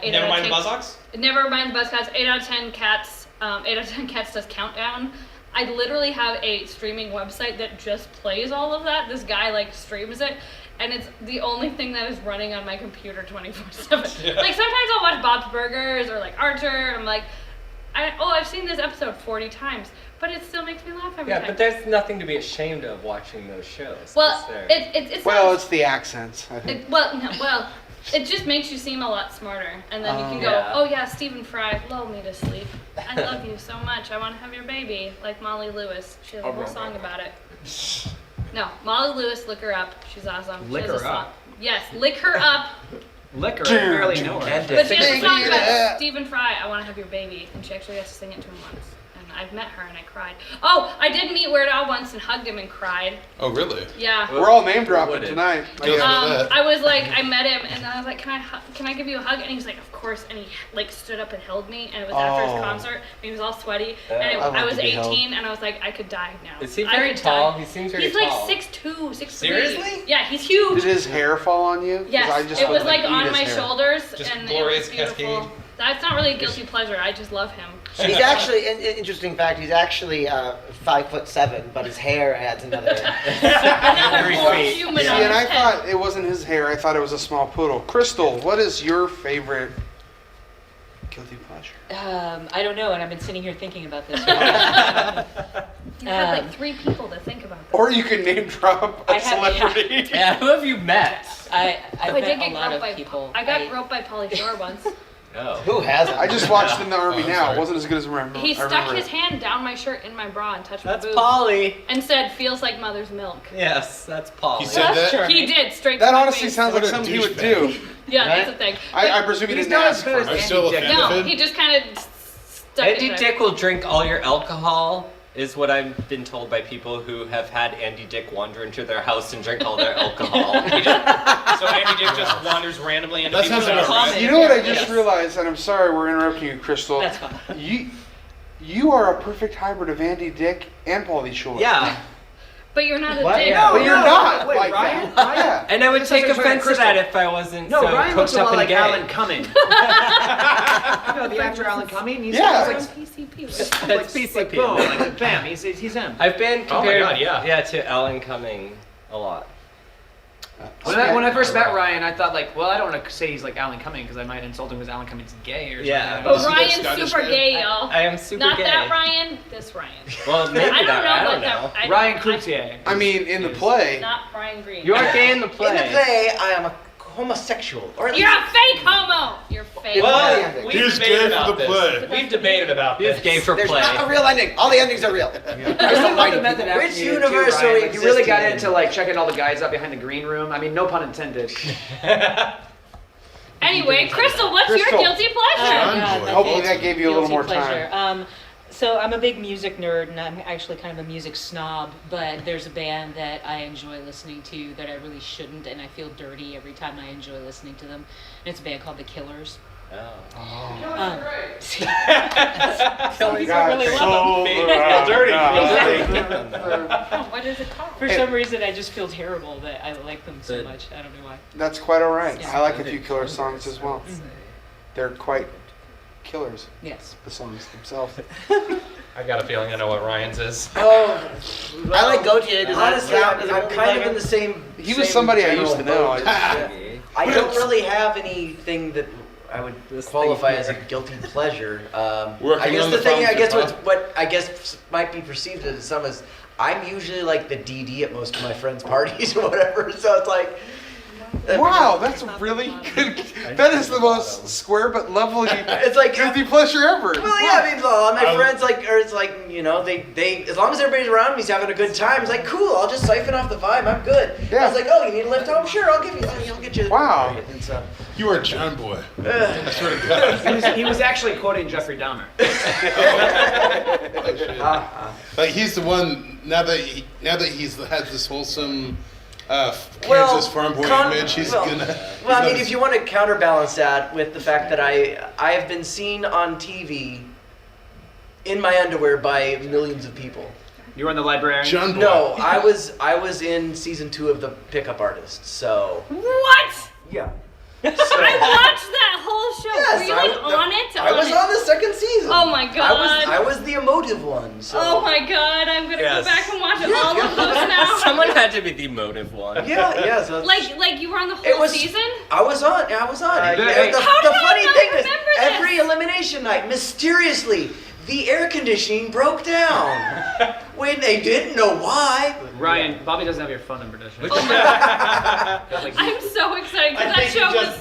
8 Never out of mind the 10 Buzzcocks? Never mind the Buzzcocks. 8 out of 10 cats. 8 out of 10 cats does countdown. I literally have a streaming website that just plays all of that. This guy like streams it, and it's the only thing that is running on my computer 24/7. Yeah. Like sometimes I'll watch Bob's Burgers or like Archer. And I'm like, I've seen this episode 40 times, but it still makes me laugh every Yeah, time. but there's nothing to be ashamed of watching those shows. well, They're- it's well, not, it's the accents, I think. it just makes you seem a lot smarter, and then you can go, Yeah. oh yeah, Stephen Fry, lull me to sleep. I love you so much. I want to have your baby, like Molly Lewis. She has a whole song about it. No, Molly Lewis, look her up. She's awesome. Lick she has her a song. up? Yes, lick her up. Liquor, I barely know her. But she has a song Yeah. about Stephen Fry, I want to have your baby, and she actually got to sing it to him once. And I've met her and I cried. Oh, I did meet Weird Al once and hugged him and cried. Oh, really? Yeah. We're all name dropping Wooded. tonight. I Guilty. guess. that. I was like, I met him, and then I was like, can I give you a hug? And he was like, of course. And he like stood up and held me, and it was after his Oh. concert. And he was all sweaty, Oh. and I love I to was be 18, held. and I was like, I could die now. Is he I very could tall? die. He seems very He's tall. like 6'2", 6'3". Seriously? Yeah, he's huge. Did his hair fall on you? 'Cause Yes, I just it would, was like eat on his my hair. shoulders, Just and glorious it was beautiful. cascade. That's not really a guilty pleasure. I just love him. He's actually, an interesting fact, he's actually 5'7", but his hair adds another. Another Very whole sweet. human See, on and I his head. thought it wasn't his hair. I thought it was a small poodle. Crystal, what is your favorite guilty pleasure? I don't know, and I've been sitting here thinking about this. You had Um, like 3 people to think about this. Or you can name drop a I have- celebrity. Yeah, who have you met? I've I met did a get lot roped of by people. I got roped by Pauly Shore once. Oh. Who hasn't? I just watched In the Army I'm Now. sorry. It wasn't as good as I remember. He I stuck remember his it. hand down my shirt in my bra and touched That's my boob Pauly. and said, "Feels like mother's milk." Yes, that's Pauly. He said that? He did straight. That to my honestly face. sounds like What a something he would douchebag. do. Yeah, Right? that's the thing. I presume he He's didn't not as ask good for as it. I'm still Andy Dick. offended. No, he just kind of stuck it Andy there. Dick will drink all your alcohol, is what I've been told by people who have had Andy Dick wander into their house and drink all their alcohol. So Andy Dick just wanders randomly into That people's sounds about houses. right. You know what I just Yes. realized, and I'm sorry we're interrupting you, Crystal. That's fine. You are a perfect hybrid of Andy Dick and Pauly Shore. Yeah, But you're not a What? dick. But you're not Wait, like Ryan? that. Yeah. and I would This take is offense to Crystal. that if I wasn't No, so Ryan looks cooked a up lot and like gay. Alan Cumming. You know the actor Alan Cumming? He's Yeah. like, PCP. That's PCP. like boom, like bam, he's him. I've been Oh my compared, God, yeah. to Alan Cumming a lot. When I first met Ryan, I thought like, well, I don't want to say he's like Alan Cumming because I might insult him because Alan Cumming's gay or Yeah. something. But Isn't that Ryan's Scottish super man? gay, y'all. I am super Not gay. that Ryan. This Ryan. Well, maybe I don't that. know I what don't know. that. I don't- Ryan Cloutier. I mean, in the play, Not Brian Green. You are gay in the play. In the play, I am a homosexual. Or at You're least- a fake homo. You're fake. Well, ending. we've He's debated gay about for the this. play. We've debated about this. He's gay for There's play. not a real ending. All the endings are real. I really love the method acting Which you did universe too, Ryan. are we Like, you really got existing into like checking all the guys out behind the green room. I mean, no pun intended. Anyway, Crystal, what's Crystal. your guilty pleasure? John God, boy. my Hopefully guilty- that gave you a little guilty more time. pleasure. So I'm a big music nerd, and I'm actually kind of a music snob, but there's a band that I enjoy listening to that I really shouldn't, and I feel dirty every time I enjoy listening to them. And it's a band called The Killers. Oh. Killers I really love them. What is it called? For some reason, I just feel terrible that I like them so much. I don't know why. That's quite all right. Yeah. I like a few killer songs as well. They're quite killers. Yes. The songs themselves. I got a feeling I know what Ryan's is. Oh, I like Gautier. Does that honestly, count as a I'm guilty kind of pleasure? in the same. He was same somebody I general used to know. boat. I don't really have anything that I would qualify as a guilty pleasure. I Working guess on the the thing, I phones guess as what I guess might be perceived as some is I'm usually like the DD at most of my friends' parties or whatever. So it's like. Wow, that's really good. That is the most square but lovely It's like guilty pleasure ever. Well, yeah, I mean, all my friends like, or it's like, you know, they as long as everybody's around me, he's having a good time. It's like, cool, I'll just siphon off the vibe. I'm good. Yeah. I was like, oh, you need a lift home? Sure, I'll get you. Wow. And so, You are John Boy. I swear to God. He was actually quoting Jeffrey Dahmer. Like he's the one now that he's had this wholesome Kansas Well, farm boy image. He's well, gonna. Well, I mean, if you want to counterbalance that with the fact that I have been seen on TV in my underwear by millions of people. You were in the librarian. John Boy. No, I was in season 2 of The Pickup Artist. So What? yeah. I watched that whole show. Yes, Were you like on it? I was on the second season. Oh my god. I was the emotive one. So. Oh my god, I'm gonna Yes. go back and watch all of those now. Someone had to be the emotive one. Yeah. So Like you were on the It whole was- season? I was on. And hey. the How did I funny not thing is, remember this? every elimination night, mysteriously, the air conditioning broke down. When they didn't know why. Ryan, Bobby doesn't have your phone number, does she? Oh my god. I'm so excited because that show was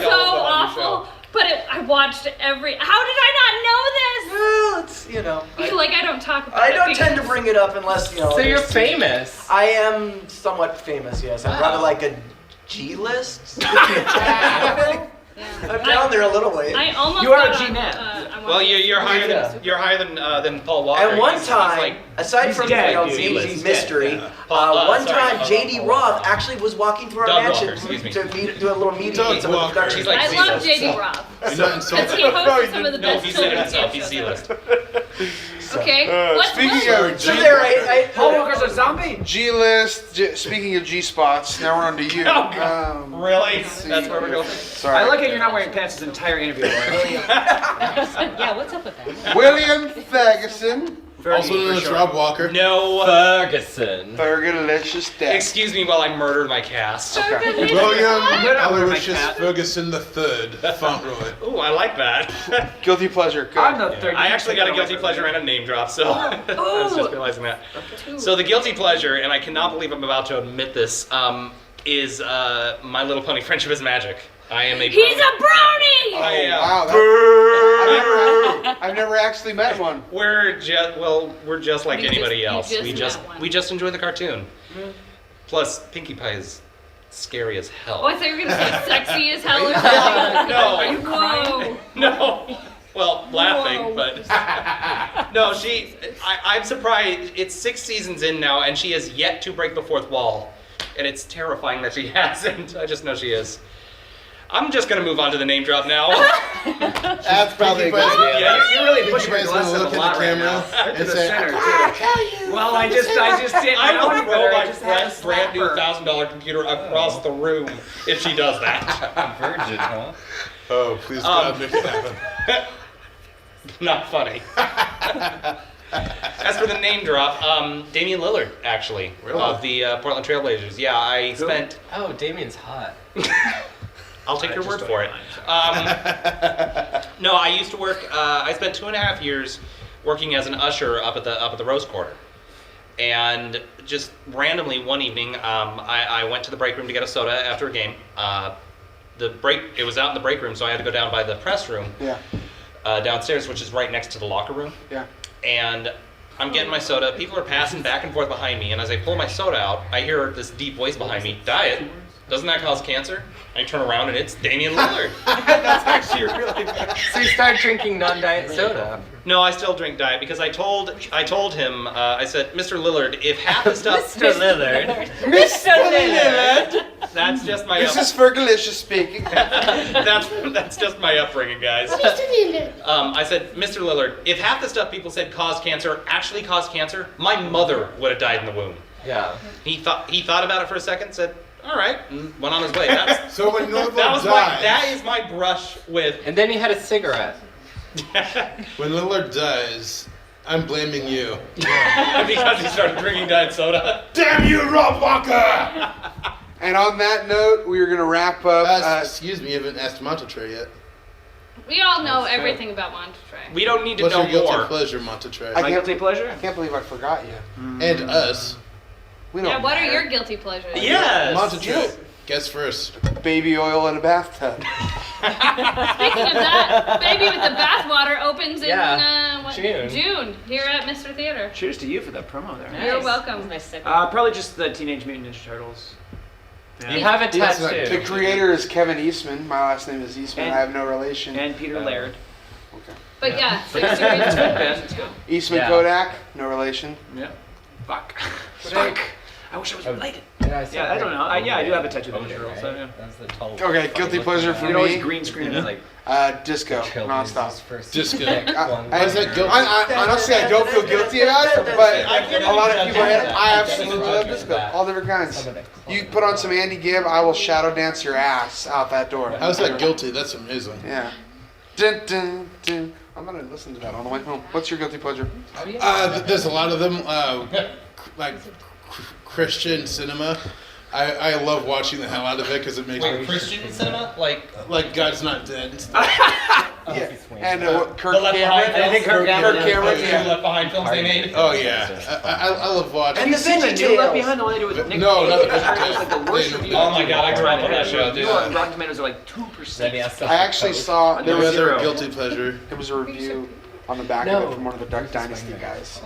so awful. But I watched every. How did I not know this? Well, it's, you know. I don't talk about I it. don't tend to because- bring it up unless, you know. So you're there's- famous. I am somewhat famous, yes. I'm probably like a G list. I'm down there a little ways. I almost. You are a got on, G-net. I Well, wanted- you're higher Yeah. than Paul Walker. And one He's time, like, aside he's from dead, you know, dude. being He's mystery, dead, one sorry, time JD Roth actually was walking through our Doug mansion Walker, excuse me. to do a little meeting Doug with some of the Walker. production. She's like I C-list. love JD Roth. You're not He insulted. hosted some of the No, best he said it children's himself. game He's shows C-list. Okay. What's Speaking what? of So there, Paul Walker's a zombie? G list. Speaking of G spots, now we're on to you. Really? see. That's where we're going. Sorry. I like how you're not wearing pants this entire interview. Ryan. Yeah, what's up with that? William Ferguson. Also known as Rob Walker. No. Ferguson. Fergalicious death. Excuse me while I murdered my cast. William What? Aloysius Ferguson III, Fauntleroy. Ooh, I like that. Guilty pleasure. Good. I'm the third. I actually got a guilty pleasure and a name drop, so I was just realizing that. So the guilty pleasure, and I cannot believe I'm about to admit this, is My Little Pony Friendship is Magic. I am a He's a brownie. I am. Wow. I've never actually met one. We're just like You anybody just- you else. just met one. We just enjoy the cartoon. Plus, Pinkie Pie is scary as hell. Oh, I thought you were gonna say sexy as hell or something. No. Are you crying? No. Well, laughing, Whoa. but no. I'm surprised. It's 6 seasons in now, and she has yet to break the fourth wall, and it's terrifying that she hasn't. I just know she is. I'm just gonna move on to the name drop now. That's probably a good idea. Yeah, you're really You pushing your guys glass gonna a look at lot the right camera now. and To the say, center, too. Well, I just didn't I know will any throw better. I my just had a brand new slapper. $1,000 computer across the room if she does that. Virgin, huh? Oh, please God, make it happen. Not funny. As for the name drop, Damian Lillard, actually, of the Portland Trailblazers. Yeah, I spent. Oh, Damien's hot. I'll take your word for it. No, I used to work. I spent 2.5 years working as an usher up at the Rose Quarter, and just randomly one evening, I went to the break room to get a soda after a game. It was out in the break room, so I had to go down by the press room. Yeah. Downstairs, which is right next to the locker room. Yeah. And I'm getting my soda. People are passing back and forth behind me, and as I pull my soda out, I hear this deep voice behind me, "Diet, doesn't that cause cancer?" I turn around and it's Damian Lillard. That's actually really bad. See, start drinking non-diet soda. No, I still drink diet because I told him, I said, Mr. Lillard, if half the stuff... Mr. Lillard. Mr. Lillard! That's just my... This is Fergalicious speaking. that's just my upbringing, guys. I said, Mr. Lillard, if half the stuff people said caused cancer actually caused cancer, my mother would have died in the womb. Yeah. He thought about it for a second, said, all right, and went on his way. That's, So when Lillard that is my brush with... And then he had a cigarette. When Lillard dies, I'm blaming you. Because he started drinking diet soda. Damn you, Rob Walker! And on that note, we are going to wrap up. Excuse me, you haven't asked Montetray yet. We all know everything about Montetray. We don't need to What's know your guilty more. pleasure, Montetray? My guilty pleasure? I can't believe I forgot you. And us. We don't Yeah, what are matter. your guilty pleasures? Yes. Montetray, guess first. Baby oil in a bathtub. Speaking of that, Baby with the Bathwater opens in June. here at Mr. Theater. Cheers to you for that promo there. You're welcome. Nice segue. Probably just the Teenage Mutant Ninja Turtles. You have a The tattoo. creator is Kevin Eastman. My last name is Eastman. And- I have no relation. And Peter Laird. Okay. But yeah, Twin band. Eastman Yeah. Kodak, no relation. Yeah. Fuck. Fuck. I wish I was related. Yeah, Yeah, I don't know. I do have a tattoo of the turtle, so yeah. That's the tall. Okay, guilty pleasure for You can always me. green screen it. Disco, nonstop. Disco. I, is that guilty? honestly, I don't feel guilty about it, but a lot of people, I absolutely love disco. All different kinds. You put on some Andy Gibb, I will shadow dance your ass out that door. How's that guilty? That's amazing. Yeah. Dun, dun, dun. I'm gonna listen to that on the way home. What's your guilty pleasure? There's a lot of them, like Christian cinema. I love watching the hell out of it because it makes me Christian cinema? like God's Not Dead. And stuff. Yeah. And Kirk The Left Behind Cameron. films? I think Kirk Cameron. The two Yeah. Left Behind films they made? Oh yeah, I love watching. And the Vinci Tales. Left Behind, the one they do with Nick No, not the Cage. Vinci It's like the worst Tales. review. Oh my god, I grew up on that show, dude. You know what? Rotten Tomatoes are like 2%. I actually saw there was Another a guilty pleasure. there was a review on the back of it from one of the Duck Dynasty guys.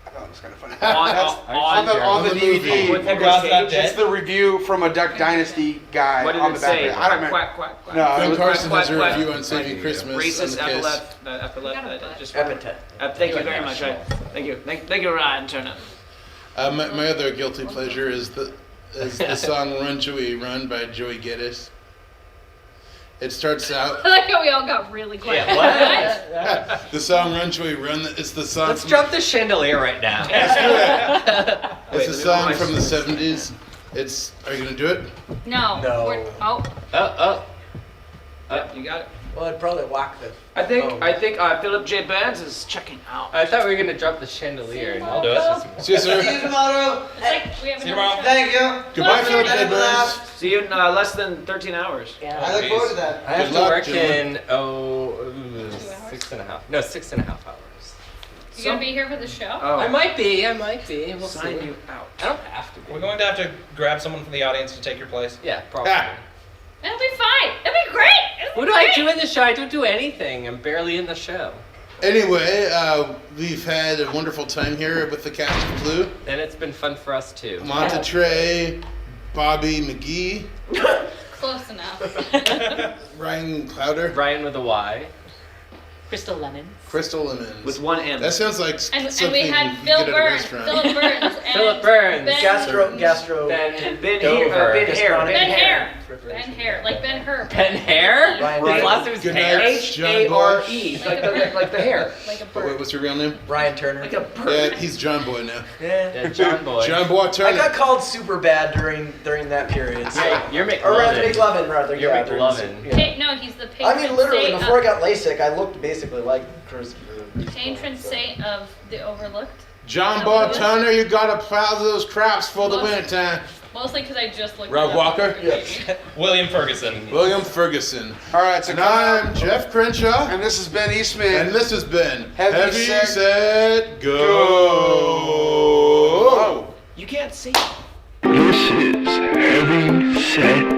I thought it was kind of funny. On the DVD. With Nicolas God's Not Cage. Dead. It's the review from a Duck Dynasty guy What did on it the back say? of it. I don't remember. Quack, quack, quack. No, it Ben was Carson quack, has a quack, review on Saving Christmas. Racist and the Kiss. epithet. Just Epithet. Thank you very much. Thank you. Thank you, Ryan Turner. My other guilty pleasure is the song "Run Joey Run" by Joey Geddes. It starts out. I like how we all got really quiet. The song "Run Joey Run." It's the song. Let's drop the chandelier right now. It's a song from the '70s. It's. Are you gonna do it? No. No. You got it. Well, I'd probably whack the. I think Philip J. Burns is checking out. I thought we were gonna drop the chandelier. I'll do it. See you, sir. tomorrow. It's like we have See you another tomorrow. show. Thank you. Goodbye, Philip J. Burns. See you in less than 13 hours. I look forward to that. I have Good to luck, work gentlemen. in 6.5 hours. You gonna be here for the show? Oh, I might be. We'll sign see. you out. I don't have to be. We're going to have to grab someone from the audience to take your place. Yeah, probably. It'll be fine. It'll be great. It'll What be do I great. do in the show? I don't do anything. I'm barely in the show. Anyway, we've had a wonderful time here with the cast of Clue. And it's been fun for us too. Montetray, Bobby McGee, Close enough. Ryan Clowder, Ryan with a Y. Crystal Lemons. Crystal Lemons. With one M. That sounds like And something we had you Phil get at a Burns. restaurant. Philip Burns. And Philip Burns. Ben, Gastro. Ben Dover. Hare. Ben Hare. Ben Hare. Like Ben Hur. Ben Hare? Ryan His Hare. last name is Good Hare. night. H-A-R-E. Like the hair. Like a Wait, bird. what's your real name? Ryan Turner. Like a bird. Yeah, he's John Boy now. Yeah, John Boy. John Boy I Turner. got called super bad during that period. So. Yeah, you're Or rather, McLovin. McLovin, rather. You're yeah, McLovin. yeah. No, he's the patron I mean, literally, saint before I of, got LASIK, I looked basically like Chris. patron saint of the overlooked. John Boy Turner, you gotta plow those crops for the winter time. Mostly because I just looked Rob it up. Walker? Yes. William Ferguson. William Ferguson. All right, so And I'm Jeff Crenshaw. and this has been Eastman. And this has been Heavy, Set, Set, Go. Go. You can't see. This is Heavy Set